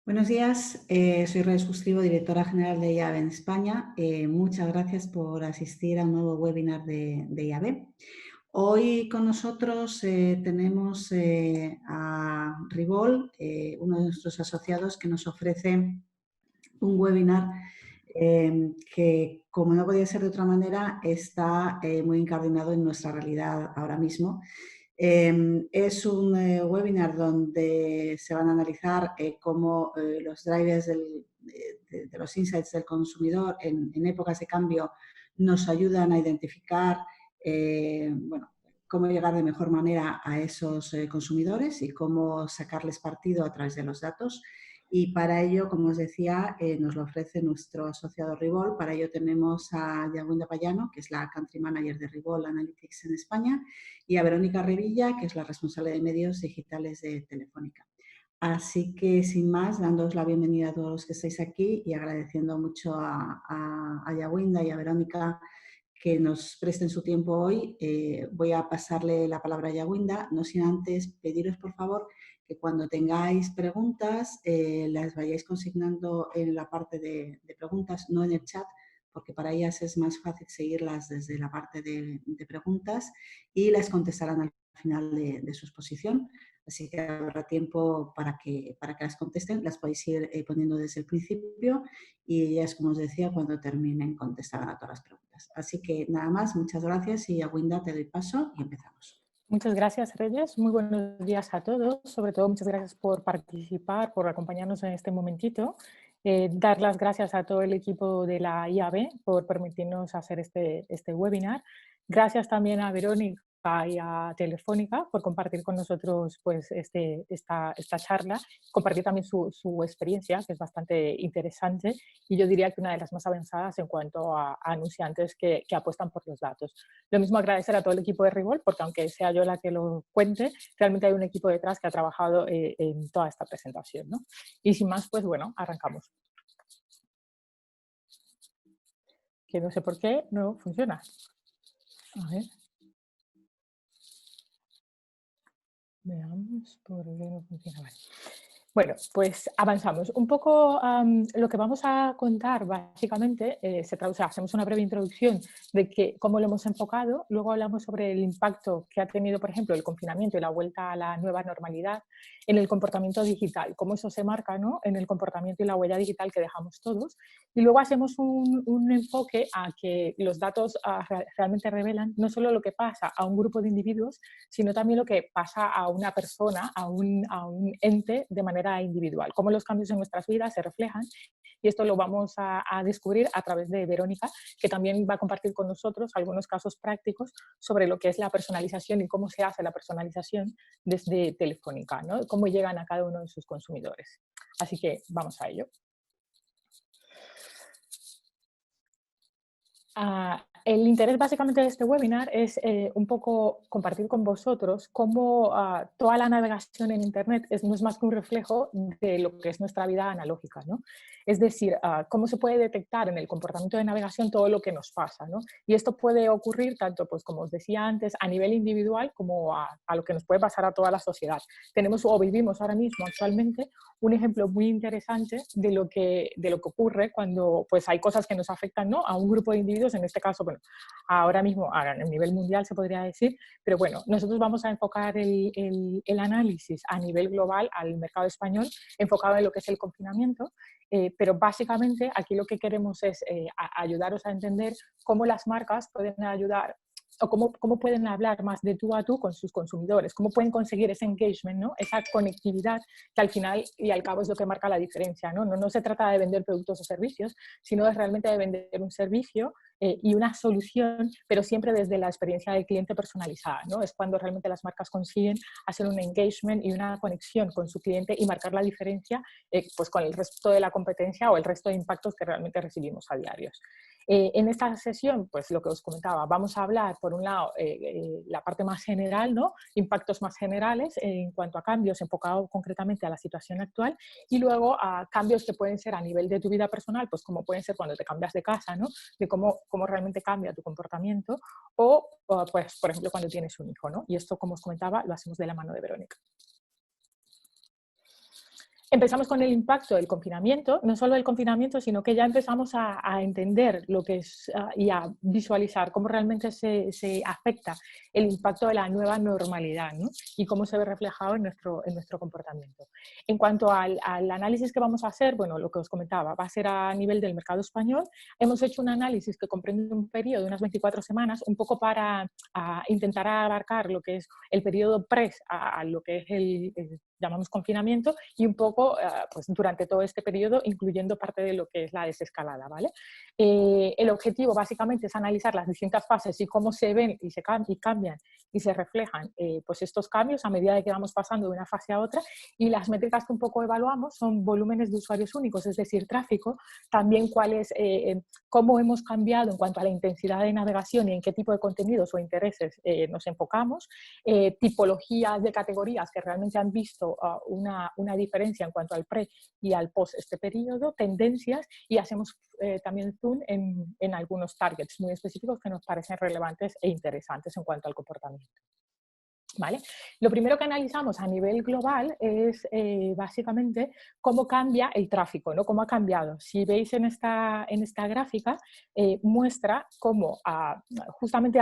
Buenos días, soy Reyes Justivo, directora general de IAB en España. Muchas gracias por asistir a un nuevo webinar de IAB. Hoy con nosotros tenemos a Ribol, uno de nuestros asociados, que nos ofrece un webinar que, como no podía ser de otra manera, está muy incardinado en nuestra realidad ahora mismo. Es un webinar donde se van a analizar cómo los drivers de los insights del consumidor en épocas de cambio nos ayudan a identificar cómo llegar de mejor manera a esos consumidores y cómo sacarles partido a través de los datos. Y para ello, como os decía, nos lo ofrece nuestro asociado Ribol. Para ello tenemos a Yaguinda Payano, que es la Country Manager de Ribol Analytics en España, y a Verónica Revilla, que es la responsable de medios digitales de Telefónica. Así que, sin más, dándoos la bienvenida a todos los que estáis aquí y agradeciendo mucho a Yaguinda y a Verónica que nos presten su tiempo hoy. Voy a pasarle la palabra a Yaguinda, no sin antes pediros, por favor, que cuando tengáis preguntas las vayáis consignando en la parte de preguntas, no en el chat, porque para ellas es más fácil seguirlas desde la parte de preguntas y las contestarán al final de su exposición. Así que habrá tiempo para que las contesten. Las podéis ir poniendo desde el principio y ellas, como os decía, cuando terminen contestarán a todas las preguntas. Así que nada más, muchas gracias y a Yaguinda te doy paso y empezamos. Muchas gracias, Reyes. Muy buenos días a todos. Sobre todo, muchas gracias por participar, por acompañarnos en este momentito. Dar las gracias a todo el equipo de la IAB por permitirnos hacer este webinar. Gracias también a Verónica y a Telefónica por compartir con nosotros pues, esta charla, compartir también su experiencia, que es bastante interesante, y yo diría que una de las más avanzadas en cuanto a anunciantes que apuestan por los datos. Lo mismo agradecer a todo el equipo de Ribol, porque aunque sea yo la que lo cuente, realmente hay un equipo detrás que ha trabajado en toda esta presentación, ¿no? Y sin más, pues bueno, arrancamos. Que no sé por qué no funciona. A ver. Veamos por qué no funciona. Vale. Bueno, pues avanzamos. Un poco lo que vamos a contar, básicamente, se traduce, hacemos una breve introducción de cómo lo hemos enfocado, luego hablamos sobre el impacto que ha tenido, por ejemplo, el confinamiento y la vuelta a la nueva normalidad en el comportamiento digital, cómo eso se marca, ¿no?, en el comportamiento y la huella digital que dejamos todos, y luego hacemos un enfoque a que los datos realmente revelan no solo lo que pasa a un grupo de individuos, sino también lo que pasa a una persona, a un ente de manera individual, cómo los cambios en nuestras vidas se reflejan, y esto lo vamos a descubrir a través de Verónica, que también va a compartir con nosotros algunos casos prácticos sobre lo que es la personalización y cómo se hace la personalización desde Telefónica, ¿no?, cómo llegan a cada uno de sus consumidores. Así que vamos a ello. El interés básicamente de este webinar es un poco compartir con vosotros cómo toda la navegación en Internet no es más que un reflejo de lo que es nuestra vida analógica, ¿no? Es decir, cómo se puede detectar en el comportamiento de navegación todo lo que nos pasa, ¿no? Y esto puede ocurrir tanto, pues, como os decía antes, a nivel individual como a lo que nos puede pasar a toda la sociedad. Tenemos o vivimos ahora mismo actualmente un ejemplo muy interesante de lo que ocurre cuando pues, hay cosas que nos afectan, ¿no?, a un grupo de individuos, en este caso, bueno, ahora mismo a nivel mundial se podría decir, pero bueno, nosotros vamos a enfocar el análisis a nivel global al mercado español, enfocado en lo que es el confinamiento, pero básicamente aquí lo que queremos es ayudaros a entender cómo las marcas pueden ayudar o cómo pueden hablar más de tú a tú con sus consumidores, cómo pueden conseguir ese engagement, ¿no?, esa conectividad que al final y al cabo es lo que marca la diferencia, ¿no? No se trata de vender productos o servicios, sino realmente de vender un servicio y una solución, pero siempre desde la experiencia del cliente personalizada, ¿no? Es cuando realmente las marcas consiguen hacer un engagement y una conexión con su cliente y marcar la diferencia pues con el resto de la competencia o el resto de impactos que realmente recibimos a diarios. En esta sesión, pues lo que os comentaba, vamos a hablar, por un lado, la parte más general, ¿no?, impactos más generales en cuanto a cambios enfocado concretamente a la situación actual, y luego a cambios que pueden ser a nivel de tu vida personal, pues como pueden ser cuando te cambias de casa, ¿no?, de cómo realmente cambia tu comportamiento, o pues, por ejemplo, cuando tienes un hijo, ¿no? Y esto, como os comentaba, lo hacemos de la mano de Verónica. Empezamos con el impacto del confinamiento, no solo del confinamiento, sino que ya empezamos a entender lo que es y a visualizar cómo realmente se afecta el impacto de la nueva normalidad, ¿no? Y cómo se ve reflejado en nuestro comportamiento. En cuanto al análisis que vamos a hacer, bueno, lo que os comentaba, va a ser a nivel del mercado español. Hemos hecho un análisis que comprende un periodo de unas 24 semanas, un poco para intentar abarcar lo que es el periodo pre a lo que es el llamamos confinamiento, y un poco pues durante todo este periodo, incluyendo parte de lo que es la desescalada, ¿vale? El objetivo básicamente es analizar las distintas fases y cómo se ven y cambian y se reflejan pues estos cambios a medida de que vamos pasando de una fase a otra, y las métricas que un poco evaluamos son volúmenes de usuarios únicos, es decir, tráfico, también cómo hemos cambiado en cuanto a la intensidad de navegación y en qué tipo de contenidos o intereses nos enfocamos, tipologías de categorías que realmente han visto una diferencia en cuanto al pre y al post este periodo, tendencias, y hacemos también zoom en algunos targets muy específicos que nos parecen relevantes e interesantes en cuanto al comportamiento. ¿Vale? Lo primero que analizamos a nivel global es básicamente cómo cambia el tráfico, ¿no? Cómo ha cambiado. Si veis en esta gráfica, muestra cómo justamente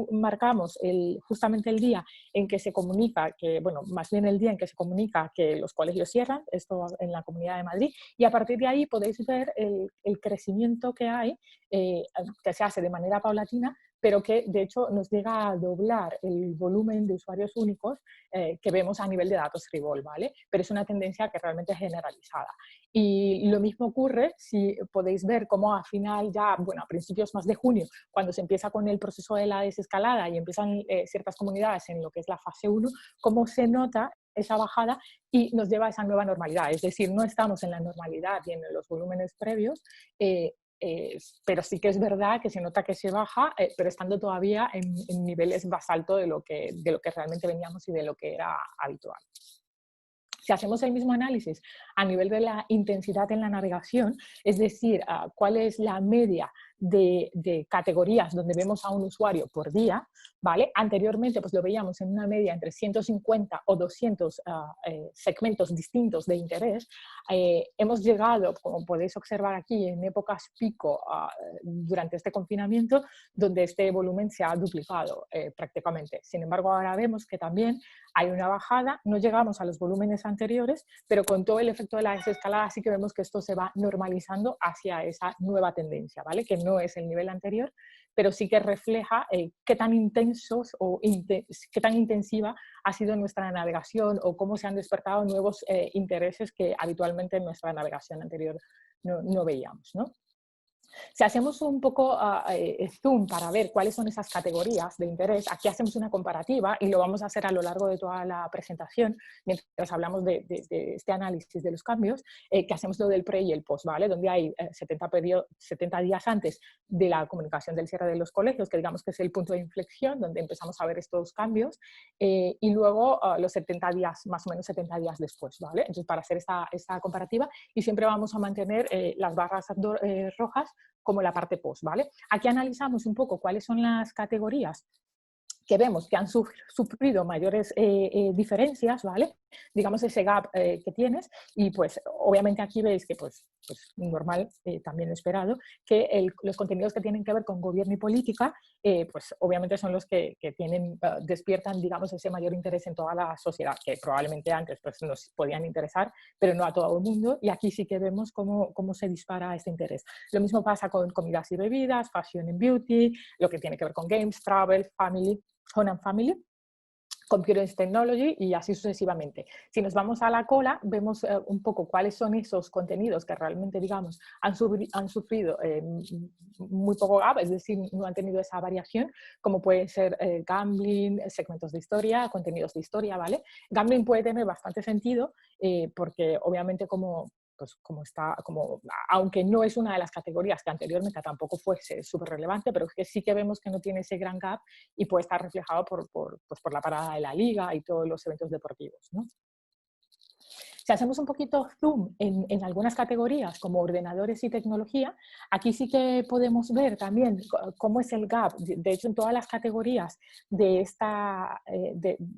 marcamos justamente el día en que se comunica, bueno, más bien el día en que se comunica que los colegios cierran, esto en la Comunidad de Madrid, y a partir de ahí podéis ver el crecimiento que hay, que se hace de manera paulatina, pero que de hecho nos llega a doblar el volumen de usuarios únicos que vemos a nivel de datos Rivol, ¿vale? Pero es una tendencia que realmente es generalizada. Y lo mismo ocurre si podéis ver cómo a final ya, bueno, a principios más de junio, cuando se empieza con el proceso de la desescalada y empiezan ciertas comunidades en lo que es la fase 1, cómo se nota esa bajada y nos lleva a esa nueva normalidad. Es decir, no estamos en la normalidad y en los volúmenes previos, pero sí que es verdad que se nota que se baja, pero estando todavía en niveles más altos de lo que realmente veníamos y de lo que era habitual. Si hacemos el mismo análisis a nivel de la intensidad en la navegación, es decir, cuál es la media de categorías donde vemos a un usuario por día, ¿vale? Anteriormente pues lo veíamos en una media entre 150 o 200 segmentos distintos de interés. Hemos llegado, como podéis observar aquí, en épocas pico durante este confinamiento, donde este volumen se ha duplicado prácticamente. Sin embargo, ahora vemos que también hay una bajada, no llegamos a los volúmenes anteriores, pero con todo el efecto de la desescalada sí que vemos que esto se va normalizando hacia esa nueva tendencia, ¿vale? Que no es el nivel anterior, pero sí que refleja qué tan intensos o qué tan intensiva ha sido nuestra navegación o cómo se han despertado nuevos intereses que habitualmente en nuestra navegación anterior no veíamos, ¿no? Si hacemos un poco zoom para ver cuáles son esas categorías de interés, aquí hacemos una comparativa y lo vamos a hacer a lo largo de toda la presentación, mientras hablamos de este análisis de los cambios, que hacemos lo del pre y el post, ¿vale? Donde hay 70 días antes de la comunicación del cierre de los colegios, que digamos que es el punto de inflexión, donde empezamos a ver estos cambios, y luego los 70 días, más o menos 70 días después, ¿vale? Entonces, para hacer esta comparativa, y siempre vamos a mantener las barras rojas como la parte post, ¿vale? Aquí analizamos un poco cuáles son las categorías que vemos que han sufrido mayores diferencias, ¿vale? Digamos ese gap que tienes, y pues obviamente aquí veis que pues normal, también esperado, que los contenidos que tienen que ver con gobierno y política, pues obviamente son los que despiertan, digamos, ese mayor interés en toda la sociedad, que probablemente antes pues nos podían interesar, pero no a todo el mundo, y aquí sí que vemos cómo se dispara este interés. Lo mismo pasa con comidas y bebidas, fashion and beauty, lo que tiene que ver con games, travel, family, home and family, computer technology y así sucesivamente. Si nos vamos a la cola, vemos un poco cuáles son esos contenidos que realmente, digamos, han sufrido muy poco gap, es decir, no han tenido esa variación, como puede ser gambling, segmentos de historia, contenidos de historia, ¿vale? Gambling puede tener bastante sentido porque obviamente aunque no es una de las categorías que anteriormente tampoco fuese súper relevante, pero es que sí que vemos que no tiene ese gran gap y puede estar reflejado por la parada de la liga y todos los eventos deportivos, ¿no? Si hacemos un poquito zoom en algunas categorías como ordenadores y tecnología, aquí sí que podemos ver también cómo es el gap. De hecho, en todas las categorías de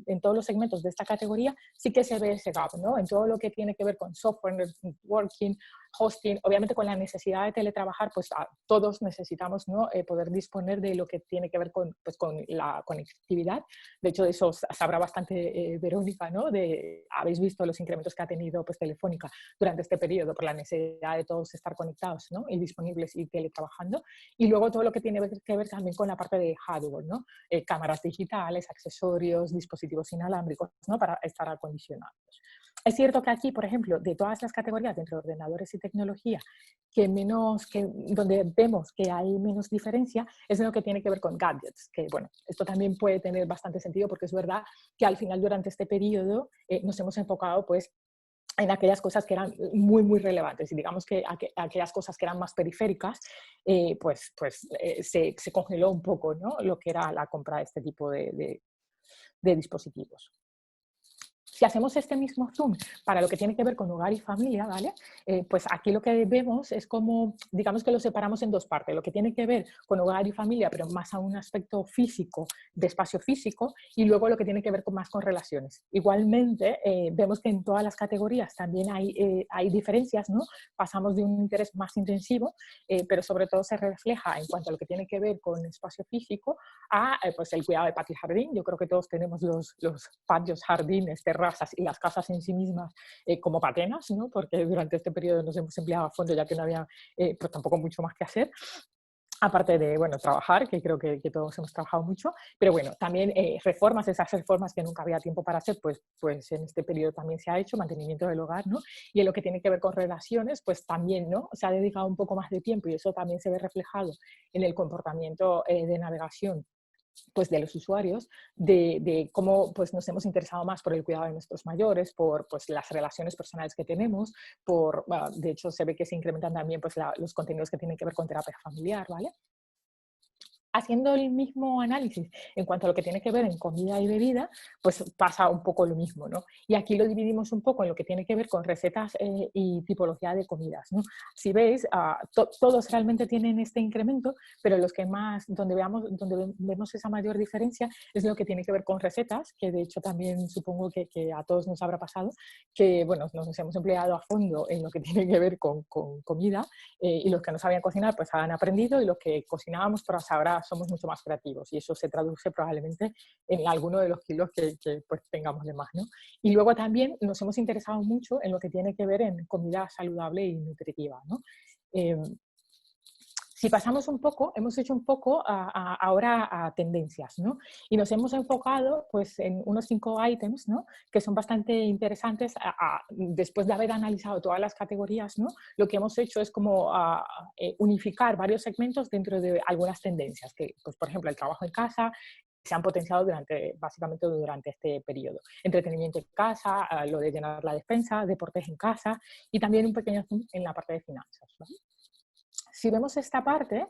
en todos los segmentos de esta categoría sí que se ve ese gap, ¿no? En todo lo que tiene que ver con software, networking, hosting, obviamente con la necesidad de teletrabajar, pues todos necesitamos, ¿no? Poder disponer de lo que tiene que ver con, pues, con la conectividad. De hecho, de eso sabrá bastante Verónica, ¿no? Habéis visto los incrementos que ha tenido pues, Telefónica durante este periodo por la necesidad de todos estar conectados, ¿no? Y disponibles y teletrabajando. Y luego todo lo que tiene que ver también con la parte de hardware, ¿no? Cámaras digitales, accesorios, dispositivos inalámbricos, ¿no? Para estar acondicionados. Es cierto que aquí, por ejemplo, de todas las categorías entre ordenadores y tecnología, donde vemos que hay menos diferencia es en lo que tiene que ver con gadgets, que bueno, esto también puede tener bastante sentido porque es verdad que al final durante este periodo nos hemos enfocado pues en aquellas cosas que eran muy, muy relevantes y digamos que aquellas cosas que eran más periféricas, se congeló un poco, ¿no? Lo que era la compra de este tipo de dispositivos. Si hacemos este mismo zoom para lo que tiene que ver con hogar y familia, ¿vale? Pues aquí lo que vemos es como, digamos que lo separamos en dos partes, lo que tiene que ver con hogar y familia, pero más a un aspecto físico, de espacio físico, y luego lo que tiene que ver más con relaciones. Igualmente, vemos que en todas las categorías también hay diferencias, ¿no? Pasamos de un interés más intensivo, pero sobre todo se refleja en cuanto a lo que tiene que ver con espacio físico, a pues el cuidado de patio y jardín. Yo creo que todos tenemos los patios, jardines, terrazas y las casas en sí mismas como patenas, ¿no? Porque durante este periodo nos hemos empleado a fondo ya que no había pues tampoco mucho más que hacer. Aparte de, bueno, trabajar, que creo que todos hemos trabajado mucho, pero bueno, también esas reformas que nunca había tiempo para hacer, pues en este periodo también se ha hecho, mantenimiento del hogar, ¿no? Y en lo que tiene que ver con relaciones, pues también, ¿no? Se ha dedicado un poco más de tiempo y eso también se ve reflejado en el comportamiento de navegación pues de los usuarios, de cómo pues, nos hemos interesado más por el cuidado de nuestros mayores, por pues, las relaciones personales que tenemos, de hecho se ve que se incrementan también pues, los contenidos que tienen que ver con terapia familiar, ¿vale? Haciendo el mismo análisis en cuanto a lo que tiene que ver en comida y bebida, pues pasa un poco lo mismo, ¿no? Y aquí lo dividimos un poco en lo que tiene que ver con recetas y tipología de comidas, ¿no? Si veis, todos realmente tienen este incremento, pero los que más, donde vemos esa mayor diferencia es lo que tiene que ver con recetas, que de hecho también supongo que a todos nos habrá pasado, que bueno, nos hemos empleado a fondo en lo que tiene que ver con comida y los que no sabían cocinar pues han aprendido y los que cocinábamos pues ahora somos mucho más creativos y eso se traduce probablemente en alguno de los kilos que pues tengamos de más, ¿no? Y luego también nos hemos interesado mucho en lo que tiene que ver en comida saludable y nutritiva, ¿no? Si pasamos un poco, hemos hecho un poco ahora a tendencias, ¿no? Y nos hemos enfocado pues, en unos 5 ítems, ¿no? Que son bastante interesantes. Después de haber analizado todas las categorías, ¿no? Lo que hemos hecho es como unificar varios segmentos dentro de algunas tendencias, que, pues, por ejemplo, el trabajo en casa, se han potenciado básicamente durante este periodo. Entretenimiento en casa, lo de llenar la despensa, deportes en casa y también un pequeño zoom en la parte de finanzas, ¿vale? Si vemos esta parte,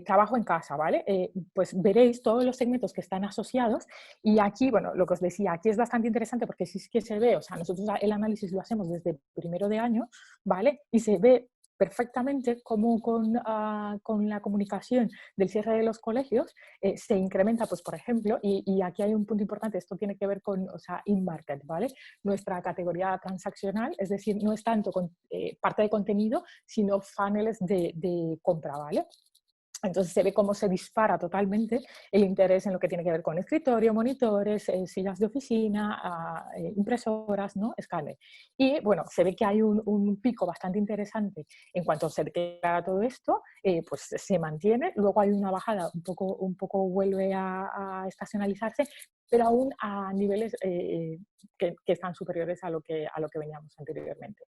trabajo en casa, ¿vale? Pues veréis todos los segmentos que están asociados y aquí, bueno, lo que os decía, aquí es bastante interesante porque sí es que se ve, o sea, nosotros el análisis lo hacemos desde primero de año, ¿vale? Y se ve perfectamente cómo con la comunicación del cierre de los colegios se incrementa, pues por ejemplo, y aquí hay un punto importante, esto tiene que ver con, o sea, in-market, ¿vale? Nuestra categoría transaccional, es decir, no es tanto parte de contenido, sino funnels de compra, ¿vale? Entonces se ve cómo se dispara totalmente el interés en lo que tiene que ver con escritorio, monitores, sillas de oficina, impresoras, ¿no? Escáner. Y bueno, se ve que hay un pico bastante interesante en cuanto se declara todo esto, pues se mantiene. Luego hay una bajada, un poco vuelve a estacionalizarse, pero aún a niveles que están superiores a lo que veníamos anteriormente.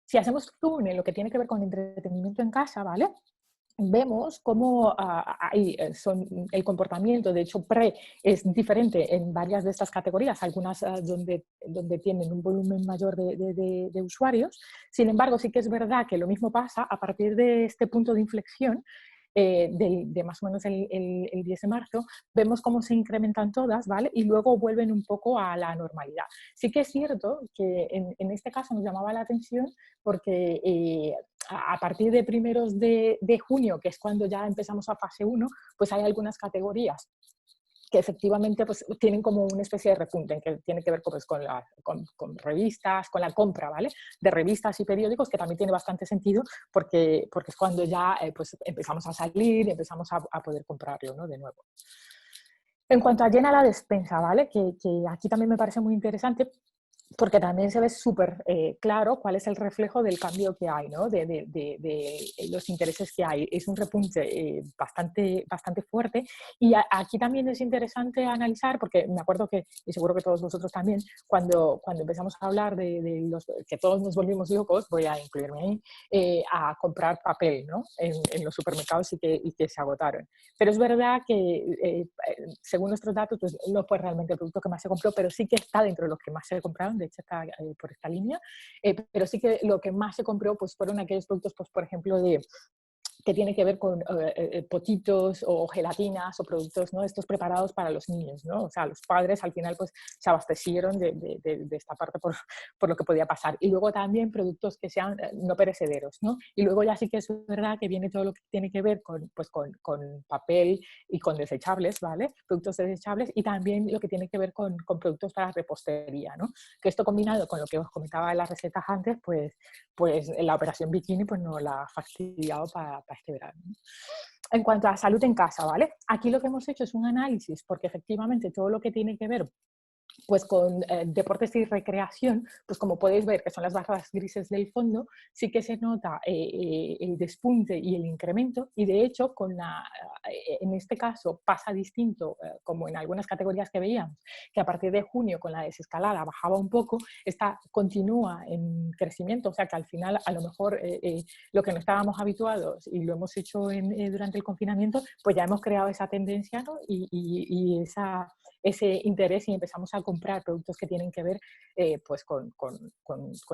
Si hacemos zoom en lo que tiene que ver con entretenimiento en casa, ¿vale? Vemos cómo el comportamiento, de hecho, es diferente en varias de estas categorías, algunas donde tienen un volumen mayor de usuarios. Sin embargo, sí que es verdad que lo mismo pasa a partir de este punto de inflexión de más o menos el 10 de marzo, vemos cómo se incrementan todas, ¿vale? Y luego vuelven un poco a la normalidad. Sí que es cierto que en este caso nos llamaba la atención porque a partir de primeros de junio, que es cuando ya empezamos a fase 1, pues hay algunas categorías que efectivamente pues, tienen como una especie de repunte, que tiene que ver pues, con revistas, con la compra, ¿vale? De revistas y periódicos, que también tiene bastante sentido porque es cuando ya pues, empezamos a salir y empezamos a poder comprarlo, ¿no? De nuevo. En cuanto a llena la despensa, ¿vale? Que aquí también me parece muy interesante porque también se ve súper claro cuál es el reflejo del cambio que hay, ¿no? de los intereses que hay. Es un repunte bastante fuerte y aquí también es interesante analizar, porque me acuerdo que, y seguro que todos vosotros también, cuando empezamos a hablar de los que todos nos volvimos locos, voy a incluirme ahí, a comprar papel, ¿no? En los supermercados y que se agotaron. Pero es verdad que según nuestros datos, pues no fue realmente el producto que más se compró, pero sí que está dentro de los que más se compraron, de hecho está por esta línea, pero sí que lo que más se compró pues fueron aquellos productos, pues por ejemplo, que tiene que ver con potitos o gelatinas o productos, ¿no? Estos preparados para los niños, ¿no? O sea, los padres al final pues se abastecieron de esta parte por lo que podía pasar. Y luego también productos que sean no perecederos, ¿no? Y luego ya sí que es verdad que viene todo lo que tiene que ver con papel y con desechables, ¿vale? Productos desechables y también lo que tiene que ver con productos para repostería, ¿no? Que esto combinado con lo que os comentaba en las recetas antes, pues la operación bikini pues no la ha fastidiado para este verano. En cuanto a salud en casa, ¿vale? Aquí lo que hemos hecho es un análisis, porque efectivamente todo lo que tiene que ver pues con deportes y recreación, pues como podéis ver, que son las barras grises del fondo, sí que se nota el despunte y el incremento, y de hecho, en este caso pasa distinto, como en algunas categorías que veíamos, que a partir de junio con la desescalada bajaba un poco, esta continúa en crecimiento, o sea que al final a lo mejor lo que no estábamos habituados y lo hemos hecho durante el confinamiento, pues ya hemos creado esa tendencia, ¿no? y ese interés y empezamos a comprar productos que tienen que ver pues con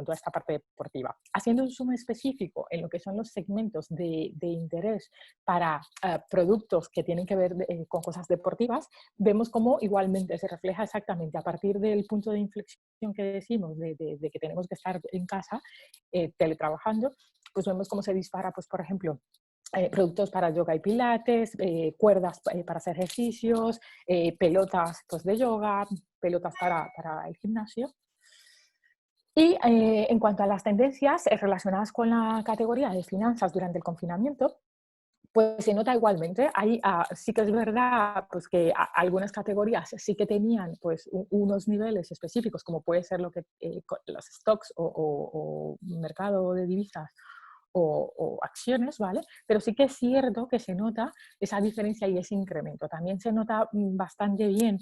toda esta parte deportiva. Haciendo un zoom específico en lo que son los segmentos de interés para productos que tienen que ver con cosas deportivas, vemos cómo igualmente se refleja exactamente a partir del punto de inflexión que decimos de que tenemos que estar en casa teletrabajando, pues vemos cómo se dispara, pues por ejemplo, productos para yoga y pilates, cuerdas para hacer ejercicios, pelotas pues, de yoga, pelotas para el gimnasio. Y en cuanto a las tendencias relacionadas con la categoría de finanzas durante el confinamiento, pues se nota igualmente. Ahí sí que es verdad pues, que algunas categorías sí que tenían pues, unos niveles específicos, como puede ser lo que, los stocks o mercado de divisas o acciones, ¿vale? Pero sí que es cierto que se nota esa diferencia y ese incremento. También se nota bastante bien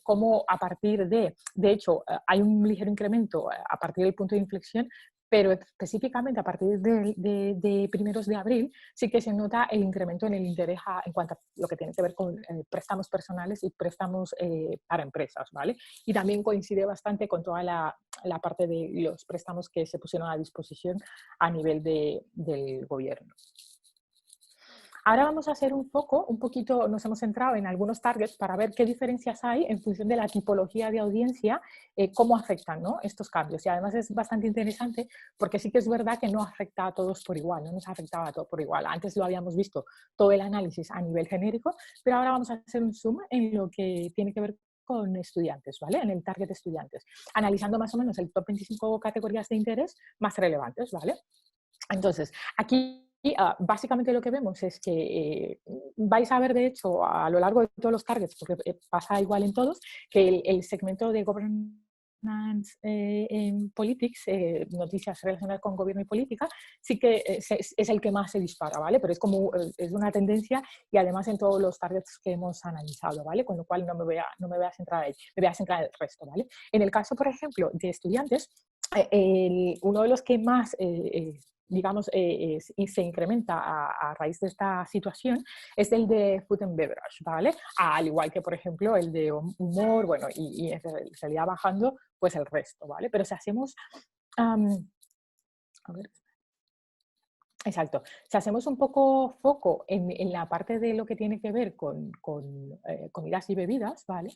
cómo a partir de hecho, hay un ligero incremento a partir del punto de inflexión, pero específicamente a partir de primeros de abril sí que se nota el incremento en el interés en cuanto a lo que tiene que ver con préstamos personales y préstamos para empresas, ¿vale? Y también coincide bastante con toda la parte de los préstamos que se pusieron a disposición a nivel del gobierno. Ahora vamos a hacer un poquito, nos hemos centrado en algunos targets para ver qué diferencias hay en función de la tipología de audiencia, cómo afectan, ¿no? Estos cambios. Y además es bastante interesante porque sí que es verdad que no afecta a todos por igual, no nos afectaba a todos por igual. Antes lo habíamos visto todo el análisis a nivel genérico, pero ahora vamos a hacer un zoom en lo que tiene que ver con estudiantes, ¿vale? En el target de estudiantes, analizando más o menos el top 25 categorías de interés más relevantes, ¿vale? Entonces, aquí básicamente lo que vemos es que vais a ver, de hecho, a lo largo de todos los targets, porque pasa igual en todos, que el segmento de governance en politics, noticias relacionadas con gobierno y política, sí que es el que más se dispara, ¿vale? Pero es como es una tendencia y además en todos los targets que hemos analizado, ¿vale? Con lo cual no me voy a centrar ahí, me voy a centrar en el resto, ¿vale? En el caso, por ejemplo, de estudiantes, uno de los que más digamos, y se incrementa a raíz de esta situación, es el de food and beverage, ¿vale? Al igual que, por ejemplo, el de humor, bueno, y en realidad bajando, pues el resto, ¿vale? Pero si hacemos, a ver, Exacto. Si hacemos un poco foco en la parte de lo que tiene que ver con comidas y bebidas, ¿vale?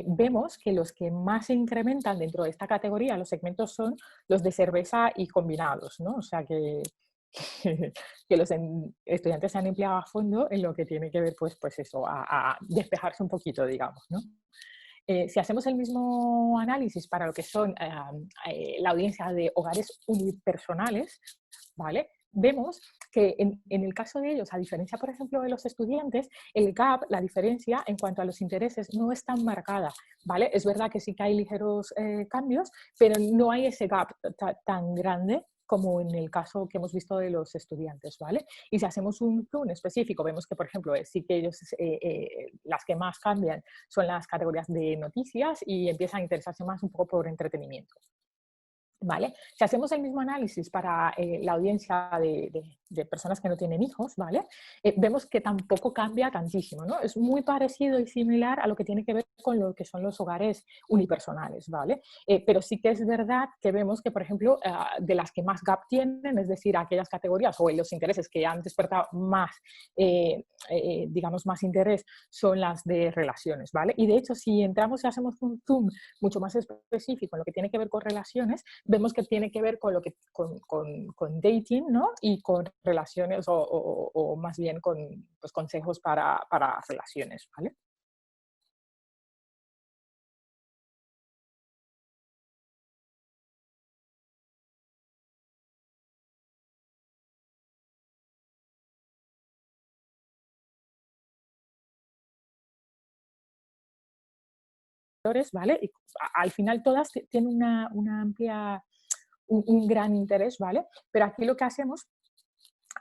Vemos que los que más se incrementan dentro de esta categoría, los segmentos son los de cerveza y combinados, ¿no? O sea que los estudiantes se han empleado a fondo en lo que tiene que ver, pues eso, a despejarse un poquito, digamos, ¿no? Si hacemos el mismo análisis para lo que son la audiencia de hogares unipersonales, ¿vale? Vemos que en el caso de ellos, a diferencia, por ejemplo, de los estudiantes, el gap, la diferencia en cuanto a los intereses no es tan marcada, ¿vale? Es verdad que sí que hay ligeros cambios, pero no hay ese gap tan grande como en el caso que hemos visto de los estudiantes, ¿vale? Y si hacemos un zoom específico, vemos que, por ejemplo, sí que ellos, las que más cambian son las categorías de noticias y empiezan a interesarse más un poco por entretenimiento. ¿Vale? Si hacemos el mismo análisis para la audiencia de personas que no tienen hijos, ¿vale? Vemos que tampoco cambia tantísimo, ¿no? Es muy parecido y similar a lo que tiene que ver con lo que son los hogares unipersonales, ¿vale? Pero sí que es verdad que vemos que, por ejemplo, de las que más gap tienen, es decir, aquellas categorías o los intereses que han despertado más, digamos, más interés, son las de relaciones, ¿vale? Y de hecho, si entramos y hacemos un zoom mucho más específico en lo que tiene que ver con relaciones, vemos que tiene que ver con lo que con dating, ¿no? Y con relaciones o más bien con pues, consejos para relaciones, ¿vale? ¿Vale? Y al final todas tienen una amplia, un gran interés, ¿vale? Pero aquí lo que hacemos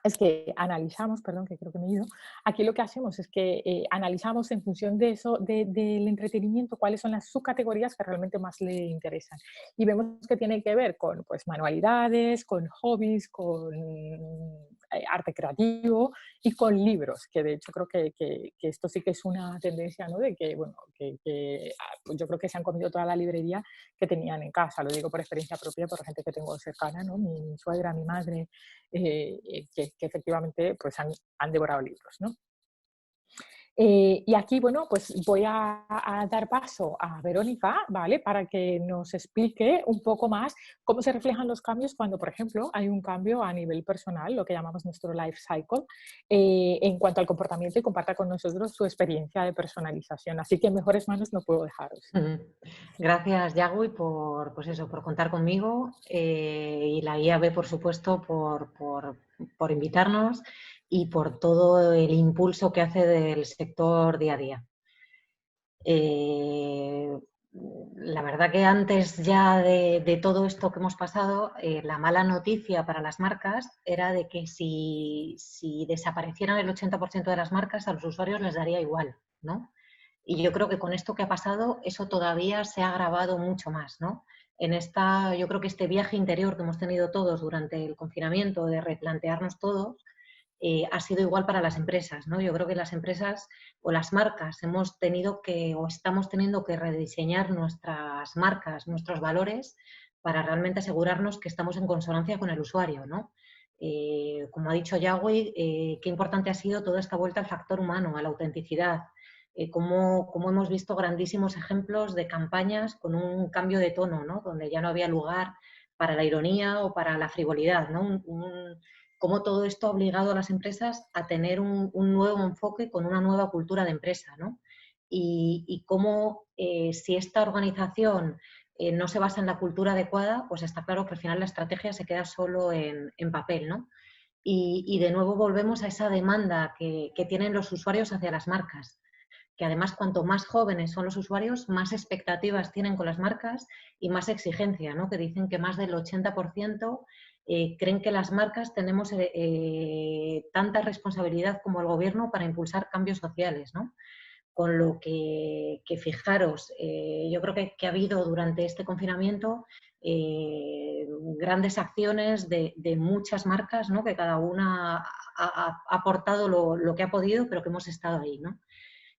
es que analizamos, perdón, que creo que me he ido, aquí lo que hacemos es que analizamos en función de eso, del entretenimiento, cuáles son las subcategorías que realmente más le interesan. Y vemos que tiene que ver con pues, manualidades, con hobbies, con arte creativo y con libros, que de hecho creo que esto sí que es una tendencia, ¿no? De que, bueno, pues yo creo que se han comido toda la librería que tenían en casa, lo digo por experiencia propia, por gente que tengo cercana, ¿no? Mi suegra, mi madre, que efectivamente pues han devorado libros, ¿no? Y aquí, bueno, pues voy a dar paso a Verónica, ¿vale? Para que nos explique un poco más cómo se reflejan los cambios cuando, por ejemplo, hay un cambio a nivel personal, lo que llamamos nuestro life cycle, en cuanto al comportamiento y comparta con nosotros su experiencia de personalización. Así que en mejores manos no puedo dejaros. Gracias, Yagui, por, pues eso, por contar conmigo y la IAB, por supuesto, por invitarnos y por todo el impulso que hace del sector día a día. La verdad que antes ya de todo esto que hemos pasado, la mala noticia para las marcas era de que si desaparecieran el 80% de las marcas, a los usuarios les daría igual, ¿no? Y yo creo que con esto que ha pasado, eso todavía se ha agravado mucho más, ¿no? Yo creo que este viaje interior que hemos tenido todos durante el confinamiento, de replantearnos todo, ha sido igual para las empresas, ¿no? Yo creo que las empresas o las marcas hemos tenido que o estamos teniendo que rediseñar nuestras marcas, nuestros valores para realmente asegurarnos que estamos en consonancia con el usuario, ¿no? Como ha dicho Yagüe, qué importante ha sido toda esta vuelta al factor humano, a la autenticidad, cómo hemos visto grandísimos ejemplos de campañas con un cambio de tono, ¿no? Donde ya no había lugar para la ironía o para la frivolidad, ¿no? Cómo todo esto ha obligado a las empresas a tener un nuevo enfoque con una nueva cultura de empresa, ¿no? Y cómo si esta organización no se basa en la cultura adecuada, pues está claro que al final la estrategia se queda solo en papel, ¿no? Y de nuevo volvemos a esa demanda que tienen los usuarios hacia las marcas, que además cuanto más jóvenes son los usuarios, más expectativas tienen con las marcas y más exigencia, ¿no? Que dicen que más del 80% creen que las marcas tenemos tanta responsabilidad como el gobierno para impulsar cambios sociales, ¿no? Con lo que fijaros, yo creo que ha habido durante este confinamiento grandes acciones de muchas marcas, ¿no? Que cada una ha aportado lo que ha podido, pero que hemos estado ahí, ¿no?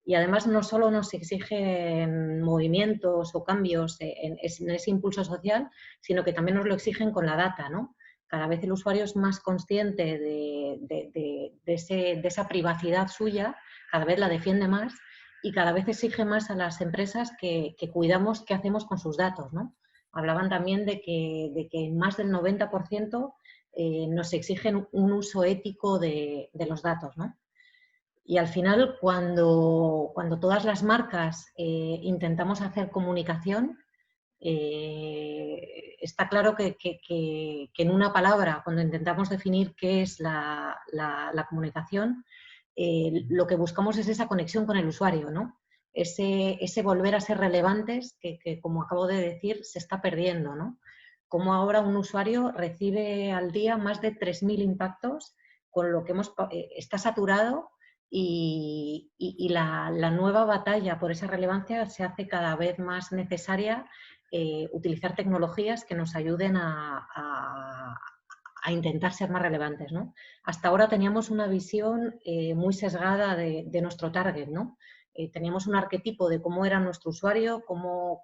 Y además no solo nos exigen movimientos o cambios en ese impulso social, sino que también nos lo exigen con la data, ¿no? cada vez el usuario es más consciente de esa privacidad suya, cada vez la defiende más y cada vez exige más a las empresas que cuidamos qué hacemos con sus datos, ¿no? Hablaban también de que más del 90% nos exigen un uso ético de los datos, ¿no? Y al final, cuando todas las marcas intentamos hacer comunicación, está claro que en una palabra, cuando intentamos definir qué es la comunicación, lo que buscamos es esa conexión con el usuario, ¿no? Ese volver a ser relevantes que, como acabo de decir, se está perdiendo, ¿no? Como ahora un usuario recibe al día más de 3.000 impactos, con lo que está saturado y la nueva batalla por esa relevancia se hace cada vez más necesaria, utilizar tecnologías que nos ayuden a intentar ser más relevantes, ¿no? Hasta ahora teníamos una visión muy sesgada de nuestro target, ¿no? Teníamos un arquetipo de cómo era nuestro usuario, cómo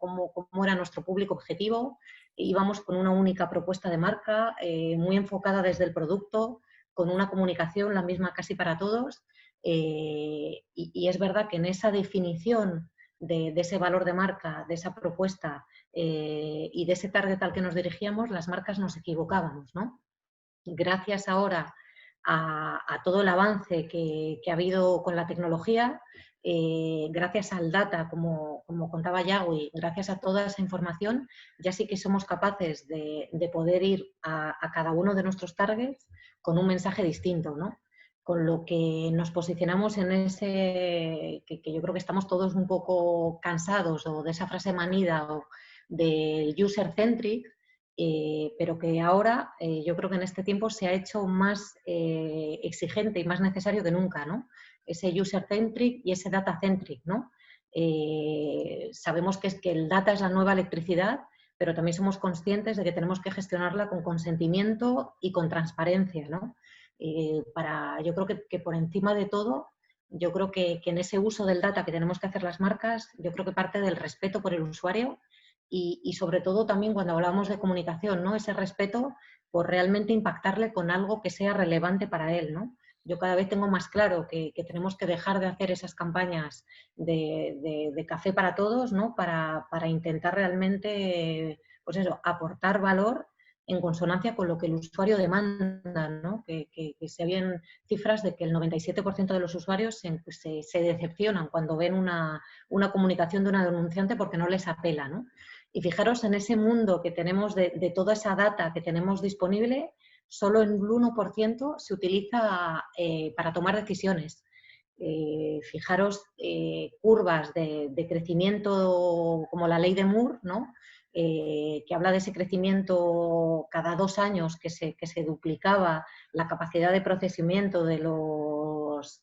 era nuestro público objetivo, íbamos con una única propuesta de marca, muy enfocada desde el producto, con una comunicación la misma casi para todos, y es verdad que en esa definición de ese valor de marca, de esa propuesta y de ese target al que nos dirigíamos, las marcas nos equivocábamos, ¿no? Gracias ahora a todo el avance que ha habido con la tecnología, gracias al data, como contaba Yagüi, gracias a toda esa información, ya sí que somos capaces de poder ir a cada uno de nuestros targets con un mensaje distinto, ¿no? Con lo que nos posicionamos en ese, que yo creo que estamos todos un poco cansados o de esa frase manida o del user-centric, pero que ahora yo creo que en este tiempo se ha hecho más exigente y más necesario que nunca, ¿no? Ese user-centric y ese data-centric, ¿no? Sabemos que el data es la nueva electricidad, pero también somos conscientes de que tenemos que gestionarla con consentimiento y con transparencia, ¿no? Yo creo que por encima de todo, yo creo que en ese uso del data que tenemos que hacer las marcas, yo creo que parte del respeto por el usuario y sobre todo también cuando hablamos de comunicación, ¿no? Ese respeto por realmente impactarle con algo que sea relevante para él, ¿no? Yo cada vez tengo más claro que tenemos que dejar de hacer esas campañas de café para todos, ¿no? Para intentar realmente, pues eso, aportar valor en consonancia con lo que el usuario demanda, ¿no? Que se habían cifras de que el 97% de los usuarios se decepcionan cuando ven una comunicación de una denunciante porque no les apela, ¿no? Y fijaros en ese mundo que tenemos de toda esa data que tenemos disponible, solo el 1% se utiliza para tomar decisiones. Fijaros curvas de crecimiento como la ley de Moore, ¿no? Que habla de ese crecimiento cada 2 años que se duplicaba la capacidad de procesamiento de los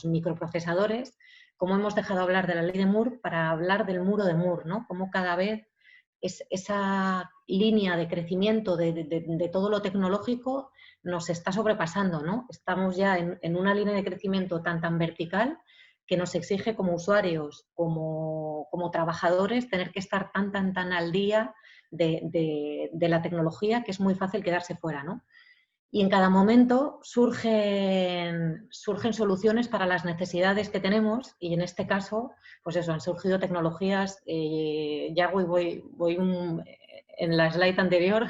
microprocesadores. Cómo hemos dejado de hablar de la ley de Moore para hablar del muro de Moore, ¿no? Cómo cada vez esa línea de crecimiento de todo lo tecnológico nos está sobrepasando, ¿no? Estamos ya en una línea de crecimiento tan vertical que nos exige como usuarios, como trabajadores, tener que estar tan al día de la tecnología que es muy fácil quedarse fuera, ¿no? Y en cada momento surgen soluciones para las necesidades que tenemos y en este caso, pues eso, han surgido tecnologías, ya voy en la slide anterior,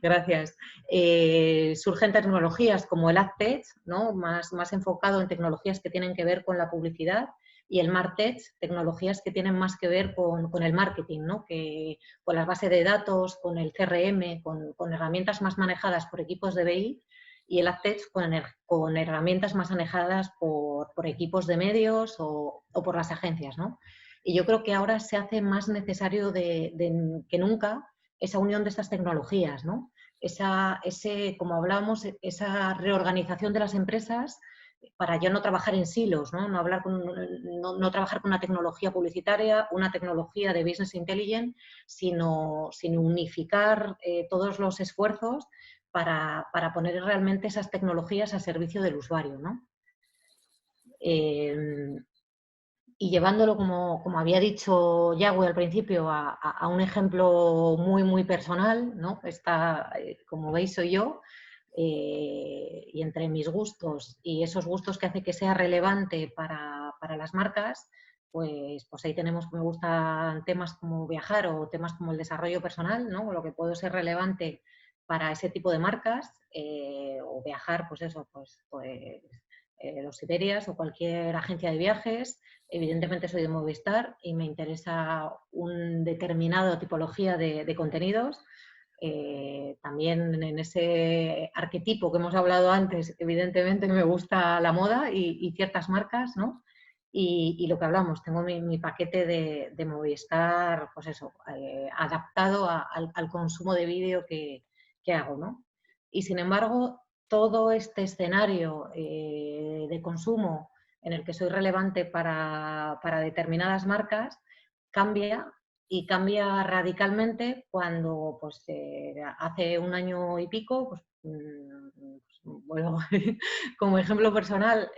gracias, surgen tecnologías como el AdTech, ¿no? más enfocado en tecnologías que tienen que ver con la publicidad, y el MarTech, tecnologías que tienen más que ver con el marketing, ¿no? Con las bases de datos, con el CRM, con herramientas más manejadas por equipos de BI, y el AdTech con herramientas más manejadas por equipos de medios o por las agencias, ¿no? Y yo creo que ahora se hace más necesario que nunca esa unión de estas tecnologías, ¿no? Como hablábamos, esa reorganización de las empresas para ya no trabajar en silos, ¿no? No trabajar con una tecnología publicitaria, una tecnología de business intelligence, sino unificar todos los esfuerzos para poner realmente esas tecnologías al servicio del usuario, ¿no? llevándolo, como había dicho Yagüe al principio, a un ejemplo muy, muy personal, ¿no? Como veis, soy yo, y entre mis gustos y esos gustos que hace que sea relevante para las marcas, pues ahí tenemos que me gustan temas como viajar o temas como el desarrollo personal, ¿no? Lo que puedo ser relevante para ese tipo de marcas, o viajar, pues eso, los Iberias o cualquier agencia de viajes. Evidentemente soy de Movistar y me interesa una determinada tipología de contenidos. También en ese arquetipo que hemos hablado antes, evidentemente me gusta la moda y ciertas marcas, ¿no? Y lo que hablamos, tengo mi paquete de Movistar, pues eso, adaptado al consumo de vídeo que hago, ¿no? Y sin embargo, todo este escenario de consumo en el que soy relevante para determinadas marcas cambia, y cambia radicalmente cuando pues, hace un año y pico, bueno, como ejemplo personal,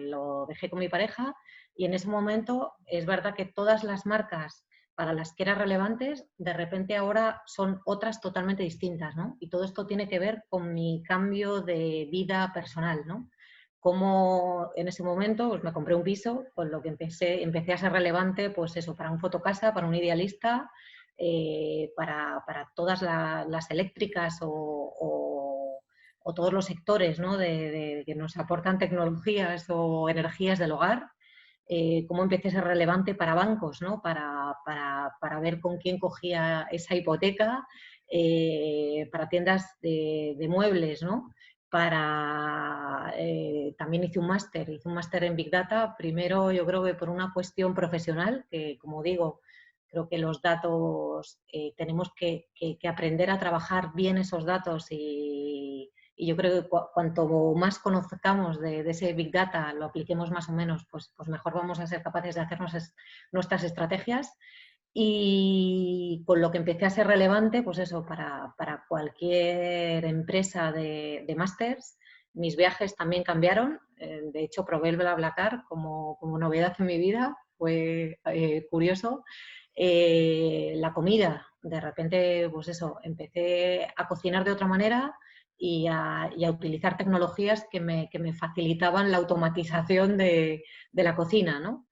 lo dejé con mi pareja, y en ese momento es verdad que todas las marcas para las que eran relevantes, de repente ahora son otras totalmente distintas, ¿no? Y todo esto tiene que ver con mi cambio de vida personal, ¿no? Como en ese momento pues me compré un piso, con lo que empecé a ser relevante, pues eso, para un fotocasa, para un idealista, para todas las eléctricas o todos los sectores, ¿no? que nos aportan tecnologías o energías del hogar. Cómo empecé a ser relevante para bancos, ¿no? Para ver con quién cogía esa hipoteca, para tiendas de muebles, ¿no? También hice un máster en Big Data, primero yo creo que por una cuestión profesional, que como digo, creo que los datos, tenemos que aprender a trabajar bien esos datos, y yo creo que cuanto más conozcamos de ese Big Data, lo apliquemos más o menos, pues mejor vamos a ser capaces de hacernos nuestras estrategias. Y con lo que empecé a ser relevante, pues eso, para cualquier empresa de másters. Mis viajes también cambiaron. De hecho, probé el BlaBlaCar como novedad en mi vida. Fue curioso. La comida, de repente, pues eso, empecé a cocinar de otra manera y a utilizar tecnologías que me facilitaban la automatización de la cocina, ¿no?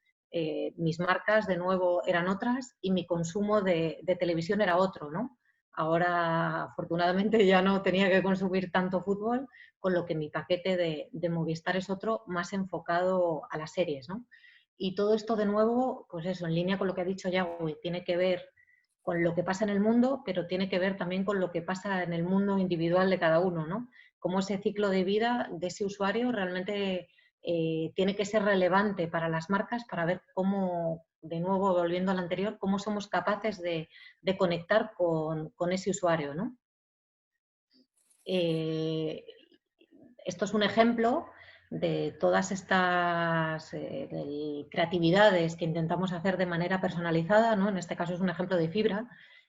Mis marcas, de nuevo, eran otras y mi consumo de televisión era otro, ¿no? Ahora, afortunadamente, ya no tenía que consumir tanto fútbol, con lo que mi paquete de Movistar es otro, más enfocado a las series, ¿no? Y todo esto, de nuevo, pues eso, en línea con lo que ha dicho Yago, tiene que ver con lo que pasa en el mundo, pero tiene que ver también con lo que pasa en el mundo individual de cada uno, ¿no? Cómo ese ciclo de vida de ese usuario realmente tiene que ser relevante para las marcas, para ver cómo, de nuevo, volviendo al anterior, cómo somos capaces de conectar con ese usuario, ¿no? Esto es un ejemplo de todas estas creatividades que intentamos hacer de manera personalizada, ¿no? En este caso es un ejemplo de fibra.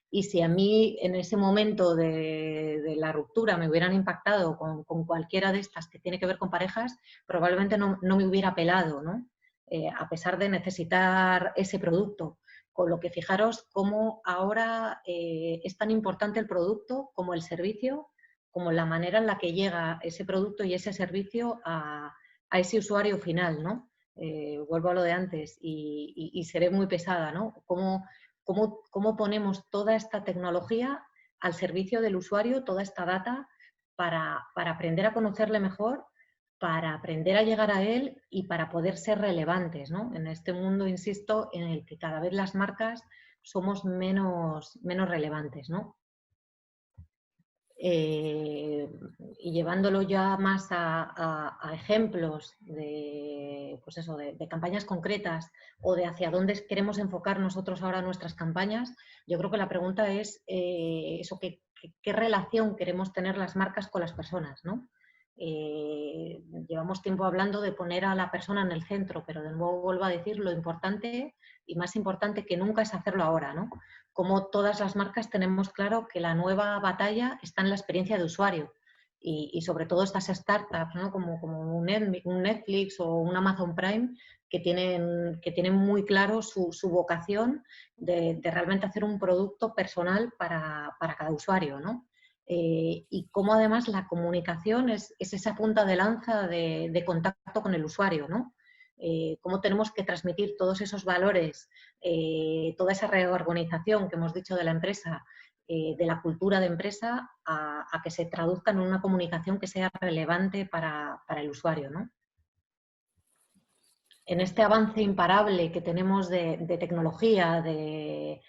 Y si a mí en ese momento de la ruptura me hubieran impactado con cualquiera de estas que tiene que ver con parejas, probablemente no me hubiera pelado, ¿no? A pesar de necesitar ese producto. Con lo que fijaros cómo ahora es tan importante el producto como el servicio, como la manera en la que llega ese producto y ese servicio a ese usuario final, ¿no? Vuelvo a lo de antes y seré muy pesada, ¿no? ¿Cómo ponemos toda esta tecnología al servicio del usuario, toda esta data, para aprender a conocerle mejor, para aprender a llegar a él y para poder ser relevantes, ¿no? En este mundo, insisto, en el que cada vez las marcas somos menos relevantes, ¿no? Y llevándolo ya más a ejemplos pues eso, de campañas concretas o de hacia dónde queremos enfocar nosotros ahora nuestras campañas, yo creo que la pregunta es eso, ¿qué relación queremos tener las marcas con las personas, ¿no? Llevamos tiempo hablando de poner a la persona en el centro, pero de nuevo vuelvo a decir, lo importante y más importante que nunca es hacerlo ahora, ¿no? Como todas las marcas tenemos claro que la nueva batalla está en la experiencia de usuario y sobre todo estas startups, ¿no? como un Netflix o un Amazon Prime, que tienen muy claro su vocación de realmente hacer un producto personal para cada usuario, ¿no? Y cómo además la comunicación es esa punta de lanza de contacto con el usuario, ¿no? Cómo tenemos que transmitir todos esos valores, toda esa reorganización que hemos dicho de la empresa, de la cultura de empresa, a que se traduzca en una comunicación que sea relevante para el usuario, ¿no? En este avance imparable que tenemos de tecnología, de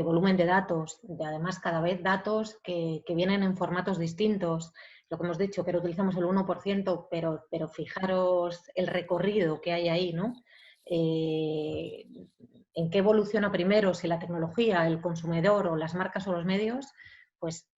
volumen de datos, de además cada vez datos que vienen en formatos distintos, lo que hemos dicho, que ahora utilizamos el 1%, pero fijaros el recorrido que hay ahí, ¿no? ¿En qué evoluciona primero? Si la tecnología, el consumidor o las marcas o los medios, pues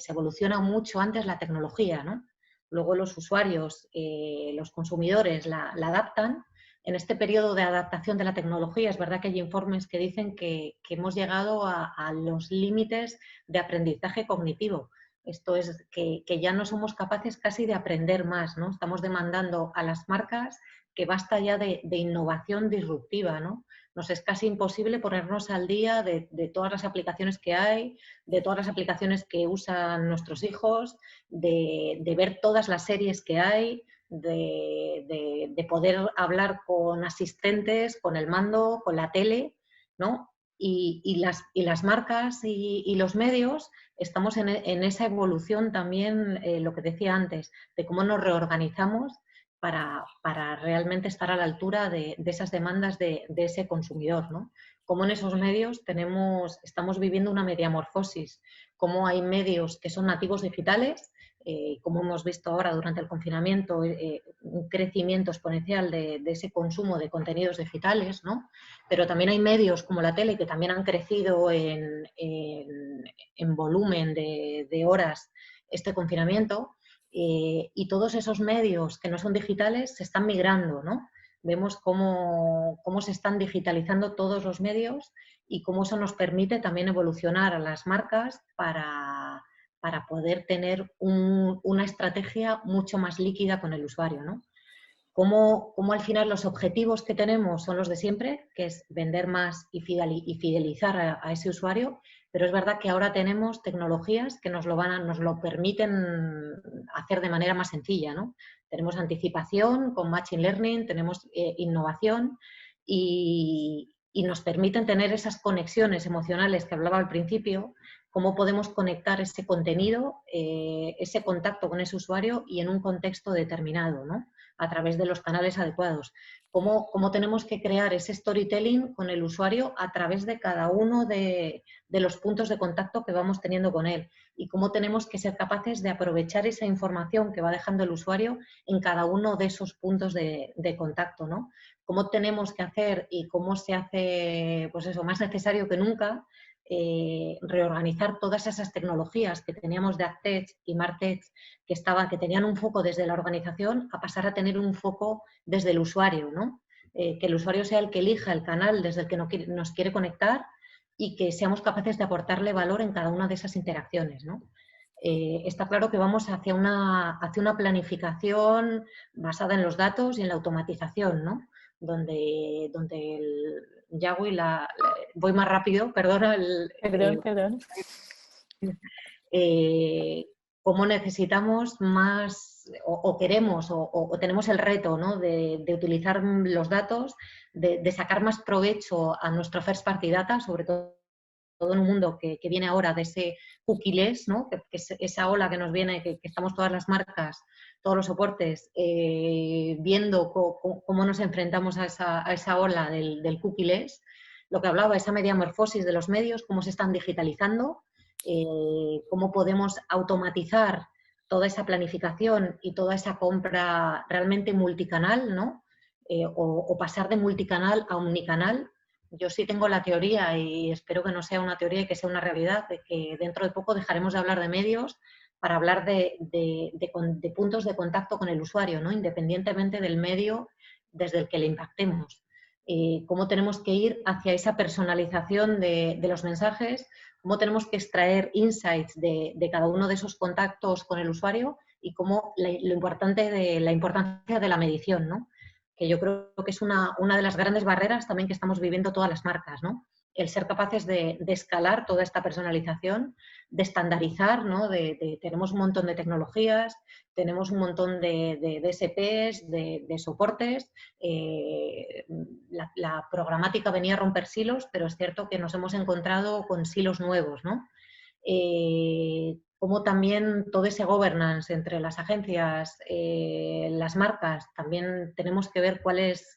evoluciona mucho antes la tecnología, ¿no? Luego los usuarios, los consumidores la adaptan. En este periodo de adaptación de la tecnología, es verdad que hay informes que dicen que hemos llegado a los límites de aprendizaje cognitivo. Esto es que ya no somos capaces casi de aprender más, ¿no? Estamos demandando a las marcas que basta ya de innovación disruptiva, ¿no? Nos es casi imposible ponernos al día de todas las aplicaciones que hay, de todas las aplicaciones que usan nuestros hijos, de ver todas las series que hay, de poder hablar con asistentes, con el mando, con la tele, ¿no? Y las marcas y los medios estamos en esa evolución también, lo que decía antes, de cómo nos reorganizamos para realmente estar a la altura de esas demandas de ese consumidor, ¿no? Cómo en esos medios estamos viviendo una mediamorfosis, cómo hay medios que son nativos digitales, como hemos visto ahora durante el confinamiento, un crecimiento exponencial de ese consumo de contenidos digitales, ¿no? Pero también hay medios como la tele que también han crecido en volumen de horas este confinamiento, y todos esos medios que no son digitales se están migrando, ¿no? Vemos cómo se están digitalizando todos los medios y cómo eso nos permite también evolucionar a las marcas para poder tener una estrategia mucho más líquida con el usuario, ¿no? Cómo al final los objetivos que tenemos son los de siempre, que es vender más y fidelizar a ese usuario, pero es verdad que ahora tenemos tecnologías que nos lo permiten hacer de manera más sencilla, ¿no? Tenemos anticipación con Machine Learning, tenemos innovación y nos permiten tener esas conexiones emocionales que hablaba al principio, cómo podemos conectar ese contenido, ese contacto con ese usuario y en un contexto determinado, ¿no? A través de los canales adecuados. Cómo tenemos que crear ese storytelling con el usuario a través de cada uno de los puntos de contacto que vamos teniendo con él y cómo tenemos que ser capaces de aprovechar esa información que va dejando el usuario en cada uno de esos puntos de contacto, ¿no? Cómo tenemos que hacer y cómo se hace, pues eso, más necesario que nunca, reorganizar todas esas tecnologías que teníamos de AdTech y MarTech que tenían un foco desde la organización a pasar a tener un foco desde el usuario, ¿no? Que el usuario sea el que elija el canal desde el que nos quiere conectar y que seamos capaces de aportarle valor en cada una de esas interacciones, ¿no? Está claro que vamos hacia una planificación basada en los datos y en la automatización, ¿no? Donde el Yagüi, voy más rápido, perdona. Perdón. Cómo necesitamos más o queremos o tenemos el reto, ¿no? de utilizar los datos, de sacar más provecho a nuestro first party data, sobre todo en un mundo que viene ahora de ese cookie-less, ¿no? que es esa ola que nos viene, que estamos todas las marcas, todos los soportes, viendo cómo nos enfrentamos a esa ola del cookie-less. Lo que hablaba, esa mediamorfosis de los medios, cómo se están digitalizando, cómo podemos automatizar toda esa planificación y toda esa compra realmente multicanal, ¿no? O pasar de multicanal a omnicanal. Yo sí tengo la teoría, y espero que no sea una teoría y que sea una realidad, de que dentro de poco dejaremos de hablar de medios para hablar de puntos de contacto con el usuario, ¿no? Independientemente del medio desde el que le impactemos. Cómo tenemos que ir hacia esa personalización de los mensajes, cómo tenemos que extraer insights de cada uno de esos contactos con el usuario y cómo la importancia de la medición, ¿no? que yo creo que es una de las grandes barreras también que estamos viviendo todas las marcas, ¿no? El ser capaces de escalar toda esta personalización, de estandarizar, ¿no? Tenemos un montón de tecnologías, tenemos un montón de DSPs, de soportes. La programática venía a romper silos, pero es cierto que nos hemos encontrado con silos nuevos, ¿no? Como también todo ese governance entre las agencias, las marcas, también tenemos que ver cuál es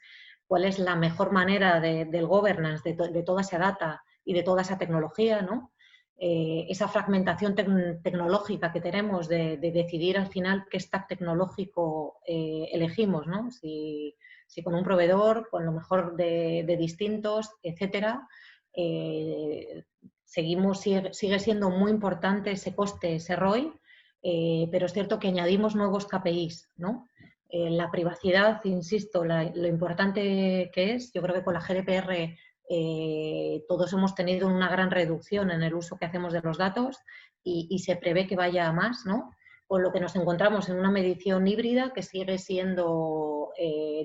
la mejor manera del governance de toda esa data y de toda esa tecnología, ¿no? Esa fragmentación tecnológica que tenemos de decidir al final qué stack tecnológico elegimos, ¿no? Si con un proveedor, con lo mejor de distintos, etcétera. Sigue siendo muy importante ese coste, ese ROI, pero es cierto que añadimos nuevos KPIs, ¿no? La privacidad, insisto, lo importante que es, yo creo que con la GDPR todos hemos tenido una gran reducción en el uso que hacemos de los datos y se prevé que vaya a más, ¿no? Con lo que nos encontramos en una medición híbrida que sigue siendo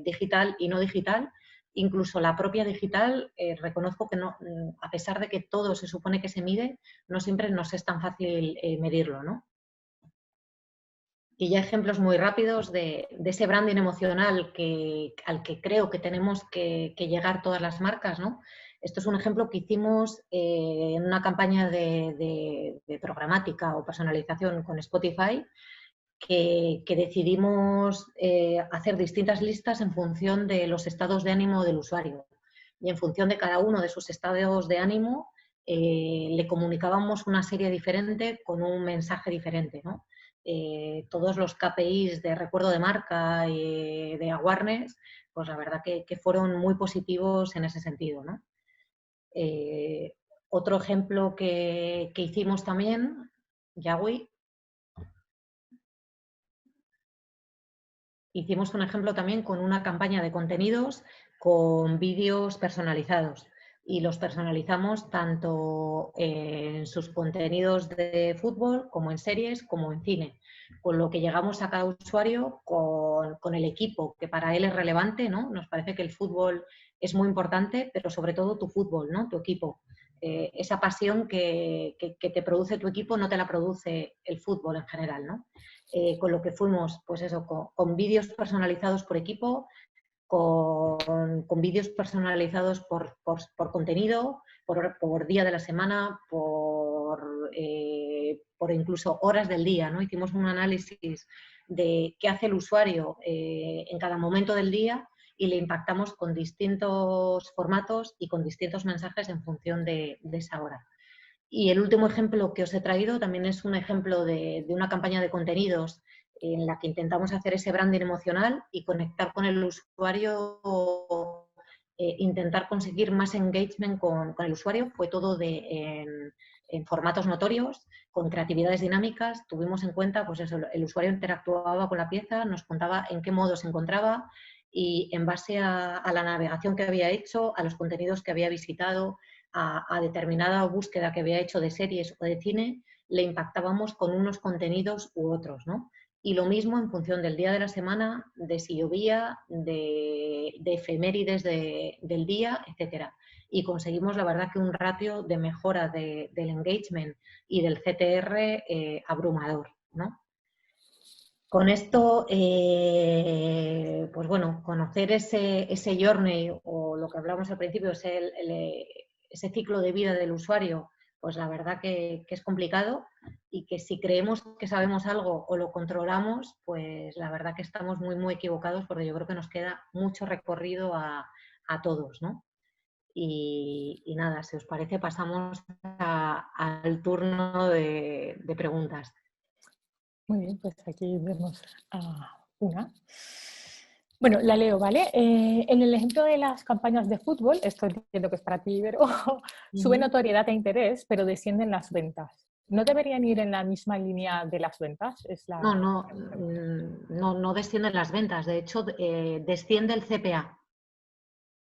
digital y no digital. Incluso la propia digital, reconozco que no, a pesar de que todo se supone que se mide, no siempre nos es tan fácil medirlo, ¿no? Y ya ejemplos muy rápidos de ese branding emocional al que creo que tenemos que llegar todas las marcas, ¿no? Esto es un ejemplo que hicimos en una campaña de programática o personalización con Spotify, que decidimos hacer distintas listas en función de los estados de ánimo del usuario. Y en función de cada uno de sus estados de ánimo, le comunicábamos una serie diferente con un mensaje diferente, ¿no? Todos los KPIs de recuerdo de marca y de awareness, pues la verdad que fueron muy positivos en ese sentido, ¿no? Otro ejemplo que hicimos también, Yahweh, hicimos un ejemplo también con una campaña de contenidos con vídeos personalizados y los personalizamos tanto en sus contenidos de fútbol como en series como en cine, con lo que llegamos a cada usuario con el equipo que para él es relevante, ¿no? Nos parece que el fútbol es muy importante, pero sobre todo tu fútbol, ¿no? Tu equipo. Esa pasión que te produce tu equipo no te la produce el fútbol en general, ¿no? Con lo que fuimos, pues eso, con vídeos personalizados por equipo, con vídeos personalizados por contenido, por día de la semana, por incluso horas del día, ¿no? Hicimos un análisis de qué hace el usuario en cada momento del día y le impactamos con distintos formatos y con distintos mensajes en función de esa hora. Y el último ejemplo que os he traído también es un ejemplo de una campaña de contenidos en la que intentamos hacer ese branding emocional y conectar con el usuario, intentar conseguir más engagement con el usuario. Fue todo en formatos notorios, con creatividades dinámicas. Tuvimos en cuenta, pues eso, el usuario interactuaba con la pieza, nos contaba en qué modo se encontraba y en base a la navegación que había hecho, a los contenidos que había visitado, a determinada búsqueda que había hecho de series o de cine, le impactábamos con unos contenidos u otros, ¿no? Y lo mismo en función del día de la semana, de si llovía, de efemérides del día, etcétera. Y conseguimos, la verdad, que un ratio de mejora del engagement y del CTR abrumador, ¿no? Con esto, pues bueno, conocer ese journey o lo que hablamos al principio, ese ciclo de vida del usuario, pues la verdad que es complicado y que si creemos que sabemos algo o lo controlamos, pues la verdad que estamos muy, muy equivocados porque yo creo que nos queda mucho recorrido a todos, ¿no? Y nada, si os parece, pasamos al turno de preguntas. Muy bien, pues aquí vemos una. Bueno, la leo, ¿vale? En el ejemplo de las campañas de fútbol, esto entiendo que es para ti, pero sube notoriedad e interés, pero descienden las ventas. ¿No deberían ir en la misma línea de las ventas? No descienden las ventas. De hecho, desciende el CPA.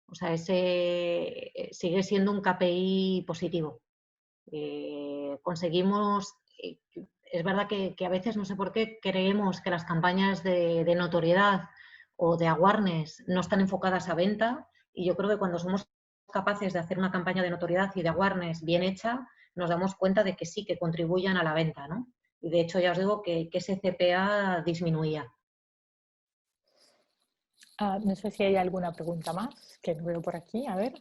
O sea, ese sigue siendo un KPI positivo. Conseguimos... es verdad que a veces, no sé por qué, creemos que las campañas de notoriedad o de awareness no están enfocadas a venta, y yo creo que cuando somos capaces de hacer una campaña de notoriedad y de awareness bien hecha, nos damos cuenta de que sí, que contribuyan a la venta, ¿no? Y de hecho ya os digo que ese CPA disminuía. No sé si hay alguna pregunta más que veo por aquí. A ver,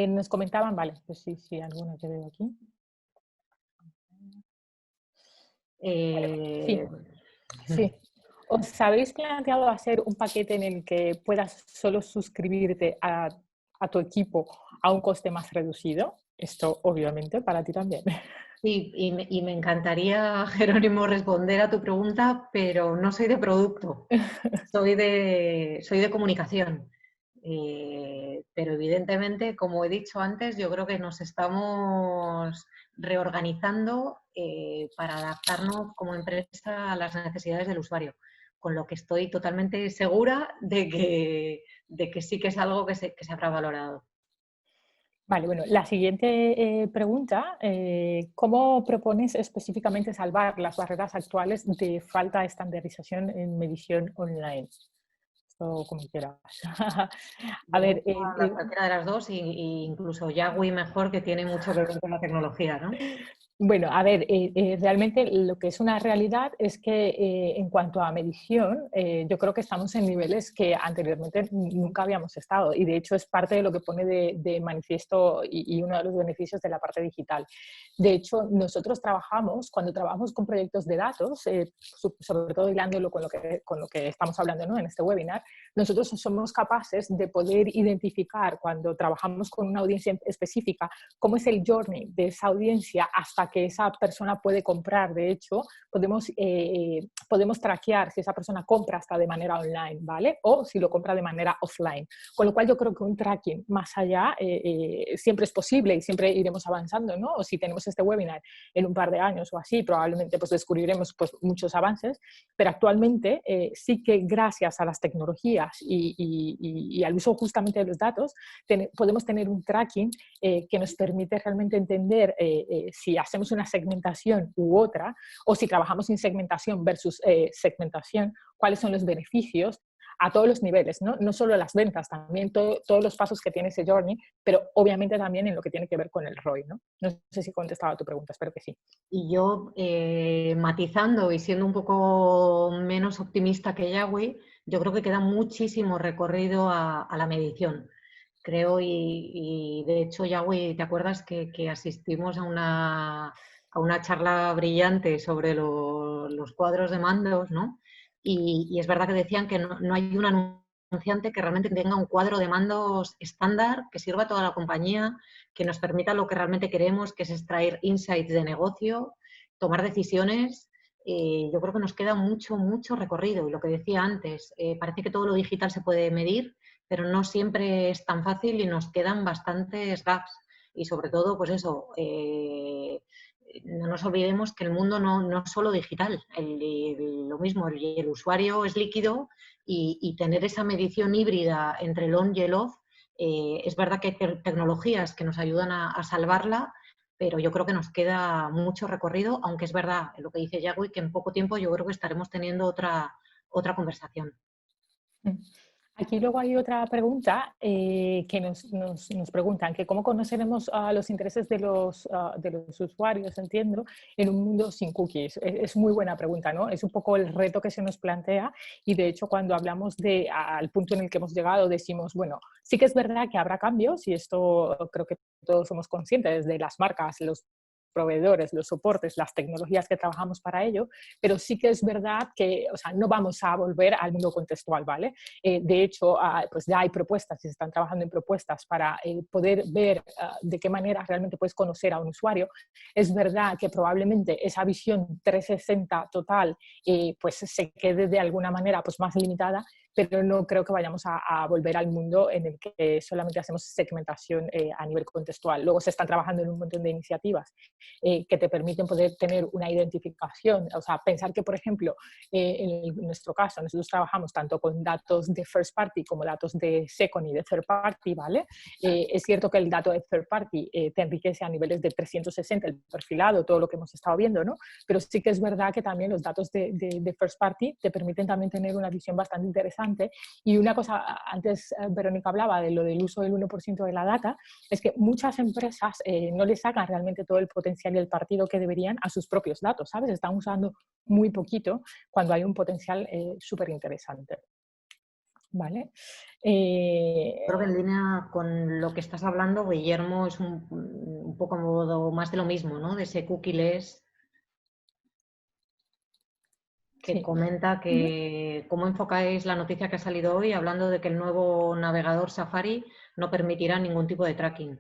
nos comentaban, vale, pues sí, alguna que veo aquí. Sí, sí. ¿Os habéis planteado hacer un paquete en el que puedas solo suscribirte a tu equipo a un coste más reducido? Esto, obviamente, para ti también. Sí, y me encantaría, Jerónimo, responder a tu pregunta, pero no soy de producto, soy de comunicación. Pero evidentemente, como he dicho antes, yo creo que nos estamos reorganizando para adaptarnos como empresa a las necesidades del usuario, con lo que estoy totalmente segura de que sí que es algo que se habrá valorado. Vale, bueno, la siguiente pregunta, ¿cómo propones específicamente salvar las barreras actuales de falta de estandarización en medición online? Esto como quieras. A ver, Cualquiera de las dos, y incluso Yagui mejor, que tiene mucho que ver con la tecnología, ¿no? bueno, a ver, realmente lo que es una realidad es que en cuanto a medición, yo creo que estamos en niveles que anteriormente nunca habíamos estado, y de hecho es parte de lo que pone de manifiesto y uno de los beneficios de la parte digital. De hecho, nosotros cuando trabajamos con proyectos de datos, sobre todo hilándolo con lo que estamos hablando, ¿no?, en este webinar, nosotros somos capaces de poder identificar cuando trabajamos con una audiencia específica cómo es el journey de esa audiencia hasta que esa persona puede comprar. De hecho, podemos traquear si esa persona compra hasta de manera online, ¿vale? O si lo compra de manera offline. Con lo cual yo creo que un tracking más allá siempre es posible y siempre iremos avanzando, ¿no? O si tenemos este webinar en un par de años o así, probablemente pues descubriremos pues muchos avances, pero actualmente sí que gracias a las tecnologías y al uso justamente de los datos podemos tener un tracking que nos permite realmente entender si hacemos una segmentación u otra, o si trabajamos sin segmentación versus segmentación, cuáles son los beneficios a todos los niveles, ¿no? No solo las ventas, también todos los pasos que tiene ese journey, pero obviamente también en lo que tiene que ver con el ROI, ¿no? No sé si he contestado a tu pregunta, espero que sí. Y yo, matizando y siendo un poco menos optimista que Yagui, yo creo que queda muchísimo recorrido a la medición. Creo, y de hecho, Yagui, ¿te acuerdas que asistimos a una charla brillante sobre los cuadros de mandos, ¿no? Y es verdad que decían que no hay un anunciante que realmente tenga un cuadro de mandos estándar que sirva a toda la compañía, que nos permita lo que realmente queremos, que es extraer insights de negocio, tomar decisiones. Yo creo que nos queda mucho recorrido. Y lo que decía antes, parece que todo lo digital se puede medir, pero no siempre es tan fácil y nos quedan bastantes gaps. Y sobre todo, pues eso, no nos olvidemos que el mundo no es solo digital. Lo mismo, el usuario es líquido, y tener esa medición híbrida entre el on y el off, es verdad que hay tecnologías que nos ayudan a salvarla, pero yo creo que nos queda mucho recorrido, aunque es verdad lo que dice Yagui, que en poco tiempo yo creo que estaremos teniendo otra conversación. Aquí luego hay otra pregunta que nos preguntan, que cómo conoceremos los intereses de los usuarios, entiendo, en un mundo sin cookies. Es muy buena pregunta, ¿no? Es un poco el reto que se nos plantea, y de hecho cuando hablamos al punto en el que hemos llegado decimos, bueno, sí que es verdad que habrá cambios, y esto creo que todos somos conscientes, de las marcas, los proveedores, los soportes, las tecnologías que trabajamos para ello, pero sí que es verdad que, o sea, no vamos a volver al mundo contextual, ¿vale? De hecho, pues ya hay propuestas y se están trabajando en propuestas para poder ver de qué manera realmente puedes conocer a un usuario. Es verdad que probablemente esa visión 360 total pues se quede de alguna manera pues más limitada, pero no creo que vayamos a volver al mundo en el que solamente hacemos segmentación a nivel contextual. Luego se están trabajando en un montón de iniciativas que te permiten poder tener una identificación. O sea, pensar que, por ejemplo, en nuestro caso, nosotros trabajamos tanto con datos de first party como datos de second y de third party, ¿vale? Es cierto que el dato de third party te enriquece a niveles de 360, el perfilado, todo lo que hemos estado viendo, ¿no? Pero sí que es verdad que también los datos de first party te permiten también tener una visión bastante interesante interesante. Y una cosa, antes Verónica hablaba de lo del uso del 1% de la data, es que muchas empresas no le sacan realmente todo el potencial y el partido que deberían a sus propios datos, ¿sabes? Están usando muy poquito cuando hay un potencial súper interesante. ¿Vale? Creo que en línea con lo que estás hablando, Guillermo, es un poco más de lo mismo, ¿no? De ese cookie-less que Sí. comenta que cómo enfocáis la noticia que ha salido hoy hablando de que el nuevo navegador Safari no permitirá ningún tipo de tracking.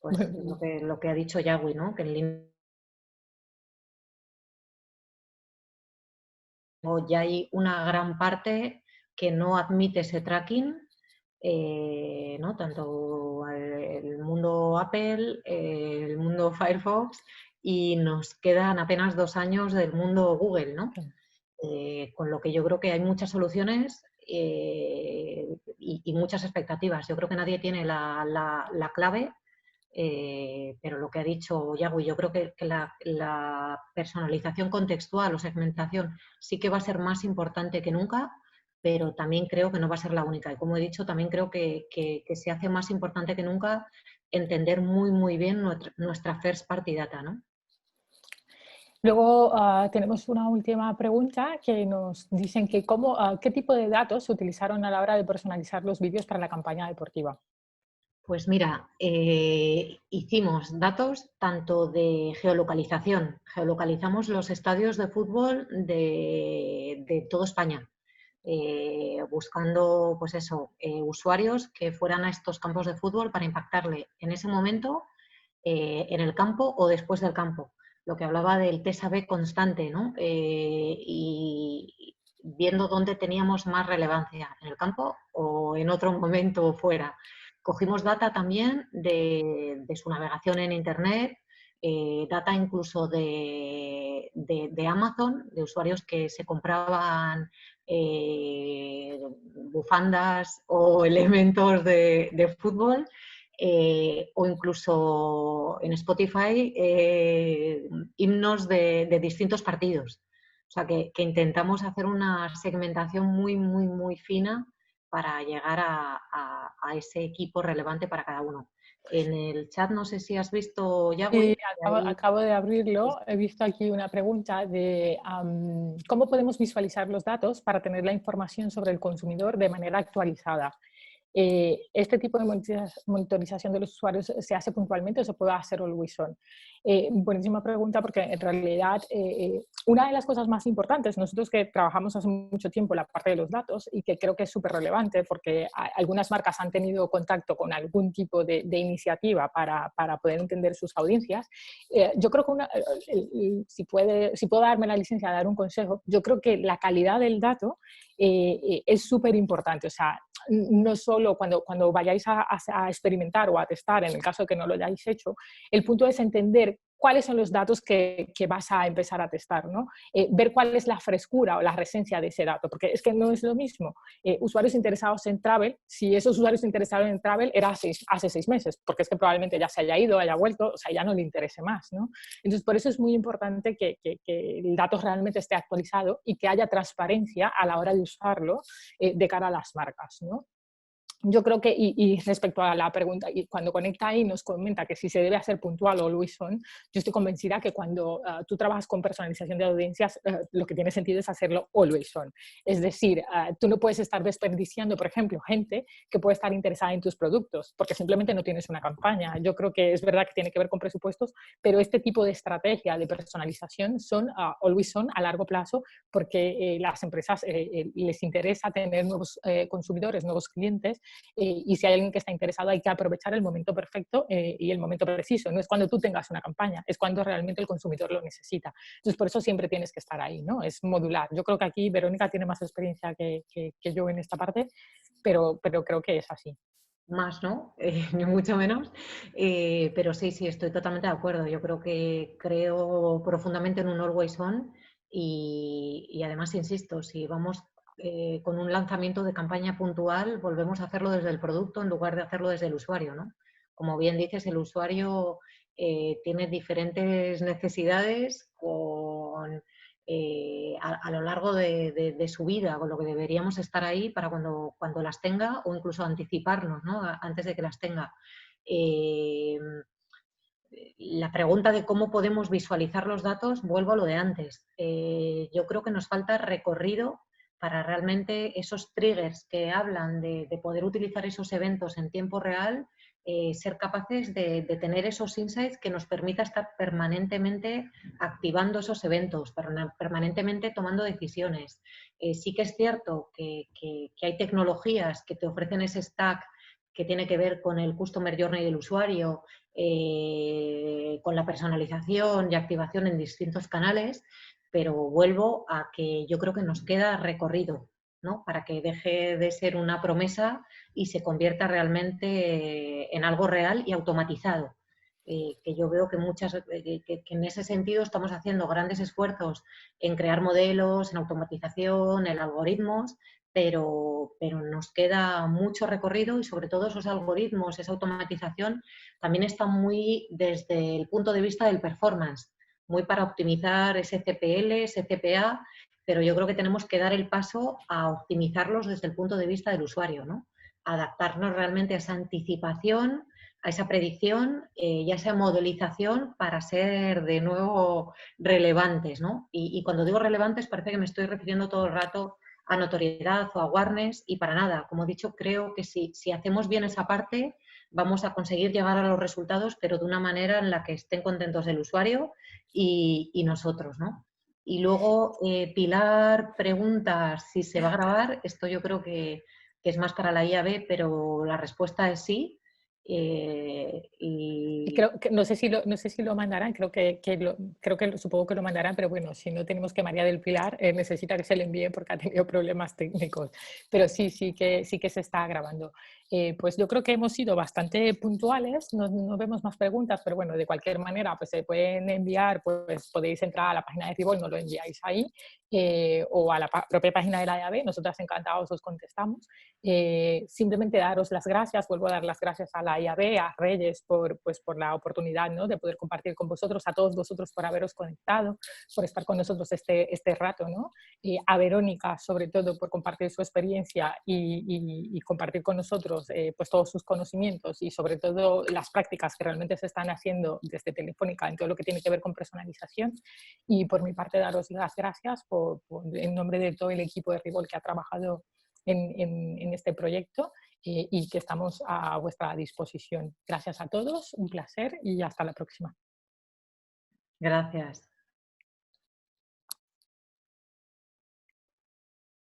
Pues lo que ha dicho Yagüi, ¿no? Que en línea ya hay una gran parte que no admite ese tracking, ¿no? Tanto el mundo Apple, el mundo Firefox, y nos quedan apenas 2 años del mundo Google, ¿no? Con lo que yo creo que hay muchas soluciones y muchas expectativas. Yo creo que nadie tiene la clave, pero lo que ha dicho Yagüi, yo creo que la personalización contextual o segmentación sí que va a ser más importante que nunca, pero también creo que no va a ser la única. Y como he dicho, también creo que se hace más importante que nunca entender muy, muy bien nuestra first party data, ¿no? Luego tenemos una última pregunta que nos dicen que qué tipo de datos se utilizaron a la hora de personalizar los vídeos para la campaña deportiva. Pues mira, hicimos datos tanto de geolocalización. Geolocalizamos los estadios de fútbol de toda España, buscando pues eso, usuarios que fueran a estos campos de fútbol para impactarle en ese momento en el campo o después del campo. Lo que hablaba del test A/B constante, ¿no? Y viendo dónde teníamos más relevancia, en el campo o en otro momento fuera. Cogimos data también de su navegación en Internet, data incluso de Amazon, de usuarios que se compraban bufandas o elementos de fútbol, o incluso en Spotify himnos de distintos partidos. O sea, que intentamos hacer una segmentación muy, muy, muy fina para llegar a ese equipo relevante para cada uno. En el chat, no sé si has visto, Yagüi. Acabo de abrirlo. He visto aquí una pregunta de cómo podemos visualizar los datos para tener la información sobre el consumidor de manera actualizada. ¿Este tipo de monitorización de los usuarios se hace puntualmente o se puede hacer always on? Buenísima pregunta, porque en realidad una de las cosas más importantes, nosotros que trabajamos hace mucho tiempo la parte de los datos y que creo que es súper relevante porque algunas marcas han tenido contacto con algún tipo de iniciativa para poder entender sus audiencias, yo creo que si puedo darme la licencia de dar un consejo, yo creo que la calidad del dato es súper importante. O sea, no solo cuando vayáis a experimentar o a testar, en el caso de que no lo hayáis hecho, el punto es entender cuáles son los datos que vas a empezar a testar, ¿no? Ver cuál es la frescura o la recencia de ese dato, porque es que no es lo mismo. Usuarios interesados en travel, si esos usuarios interesados en travel era hace 6 meses, porque es que probablemente ya se haya ido, haya vuelto, o sea, ya no le interese más, ¿no? Entonces, por eso es muy importante que el dato realmente esté actualizado y que haya transparencia a la hora de usarlo de cara a las marcas, ¿no? Yo creo que, y respecto a la pregunta, y cuando conecta ahí nos comenta que si se debe hacer puntual o always on, yo estoy convencida que cuando tú trabajas con personalización de audiencias, lo que tiene sentido es hacerlo always on. Es decir, tú no puedes estar desperdiciando, por ejemplo, gente que puede estar interesada en tus productos, porque simplemente no tienes una campaña. Yo creo que es verdad que tiene que ver con presupuestos, pero este tipo de estrategia de personalización son always on a largo plazo, porque las empresas les interesa tener nuevos consumidores, nuevos clientes, y si hay alguien que está interesado hay que aprovechar el momento perfecto y el momento preciso. No es cuando tú tengas una campaña, es cuando realmente el consumidor lo necesita. Entonces, por eso siempre tienes que estar ahí, ¿no? Es modular. Yo creo que aquí Verónica tiene más experiencia que yo en esta parte, pero creo que es así. Más, ¿no? Ni mucho menos. Pero sí, estoy totalmente de acuerdo. Yo creo profundamente en un always on y además, insisto, si vamos con un lanzamiento de campaña puntual, volvemos a hacerlo desde el producto en lugar de hacerlo desde el usuario, ¿no? Como bien dices, el usuario tiene diferentes necesidades con a lo largo de su vida, con lo que deberíamos estar ahí para cuando las tenga o incluso anticiparnos, ¿no? Antes de que las tenga. La pregunta de cómo podemos visualizar los datos, vuelvo a lo de antes. Yo creo que nos falta recorrido para realmente esos triggers que hablan de poder utilizar esos eventos en tiempo real, ser capaces de tener esos insights que nos permita estar permanentemente activando esos eventos, permanentemente tomando decisiones. Sí que es cierto que hay tecnologías que te ofrecen ese stack que tiene que ver con el Customer Journey del usuario, con la personalización y activación en distintos canales, pero vuelvo a que yo creo que nos queda recorrido, ¿no? Para que deje de ser una promesa y se convierta realmente en algo real y automatizado. Que yo veo que que en ese sentido estamos haciendo grandes esfuerzos en crear modelos, en automatización, en algoritmos, pero nos queda mucho recorrido y sobre todo esos algoritmos, esa automatización, también está muy desde el punto de vista del performance, muy para optimizar ese CPL, ese CPA, pero yo creo que tenemos que dar el paso a optimizarlos desde el punto de vista del usuario, ¿no? Adaptarnos realmente a esa anticipación, a esa predicción y a esa modelización para ser de nuevo relevantes, ¿no? Y cuando digo relevantes parece que me estoy refiriendo todo el rato a notoriedad o awareness y para nada. Como he dicho, creo que si hacemos bien esa parte vamos a conseguir llegar a los resultados, pero de una manera en la que estén contentos el usuario y nosotros, ¿no? Y luego, Pilar pregunta si se va a grabar. Esto yo creo que es más para la IAB, pero la respuesta es sí. Creo que, no sé si lo mandarán, supongo que lo mandarán, pero bueno, si no tenemos que María del Pilar necesita que se le envíe porque ha tenido problemas técnicos, pero sí que se está grabando. Pues yo creo que hemos sido bastante puntuales, no vemos más preguntas, pero bueno, de cualquier manera, pues se pueden enviar, pues podéis entrar a la página de Rivol, nos lo enviáis ahí, o a la propia página de la IAB, nosotras encantados os contestamos. Simplemente daros las gracias, vuelvo a dar las gracias a la IAB, a Reyes por la oportunidad, ¿no?, de poder compartir con vosotros, a todos vosotros por haberos conectado, por estar con nosotros este rato, ¿no? A Verónica, sobre todo, por compartir su experiencia y compartir con nosotros pues todos sus conocimientos y sobre todo las prácticas que realmente se están haciendo desde Telefónica en todo lo que tiene que ver con personalización. Y por mi parte, daros las gracias en nombre de todo el equipo de Rivol que ha trabajado en este proyecto y que estamos a vuestra disposición. Gracias a todos, un placer y hasta la próxima. Gracias.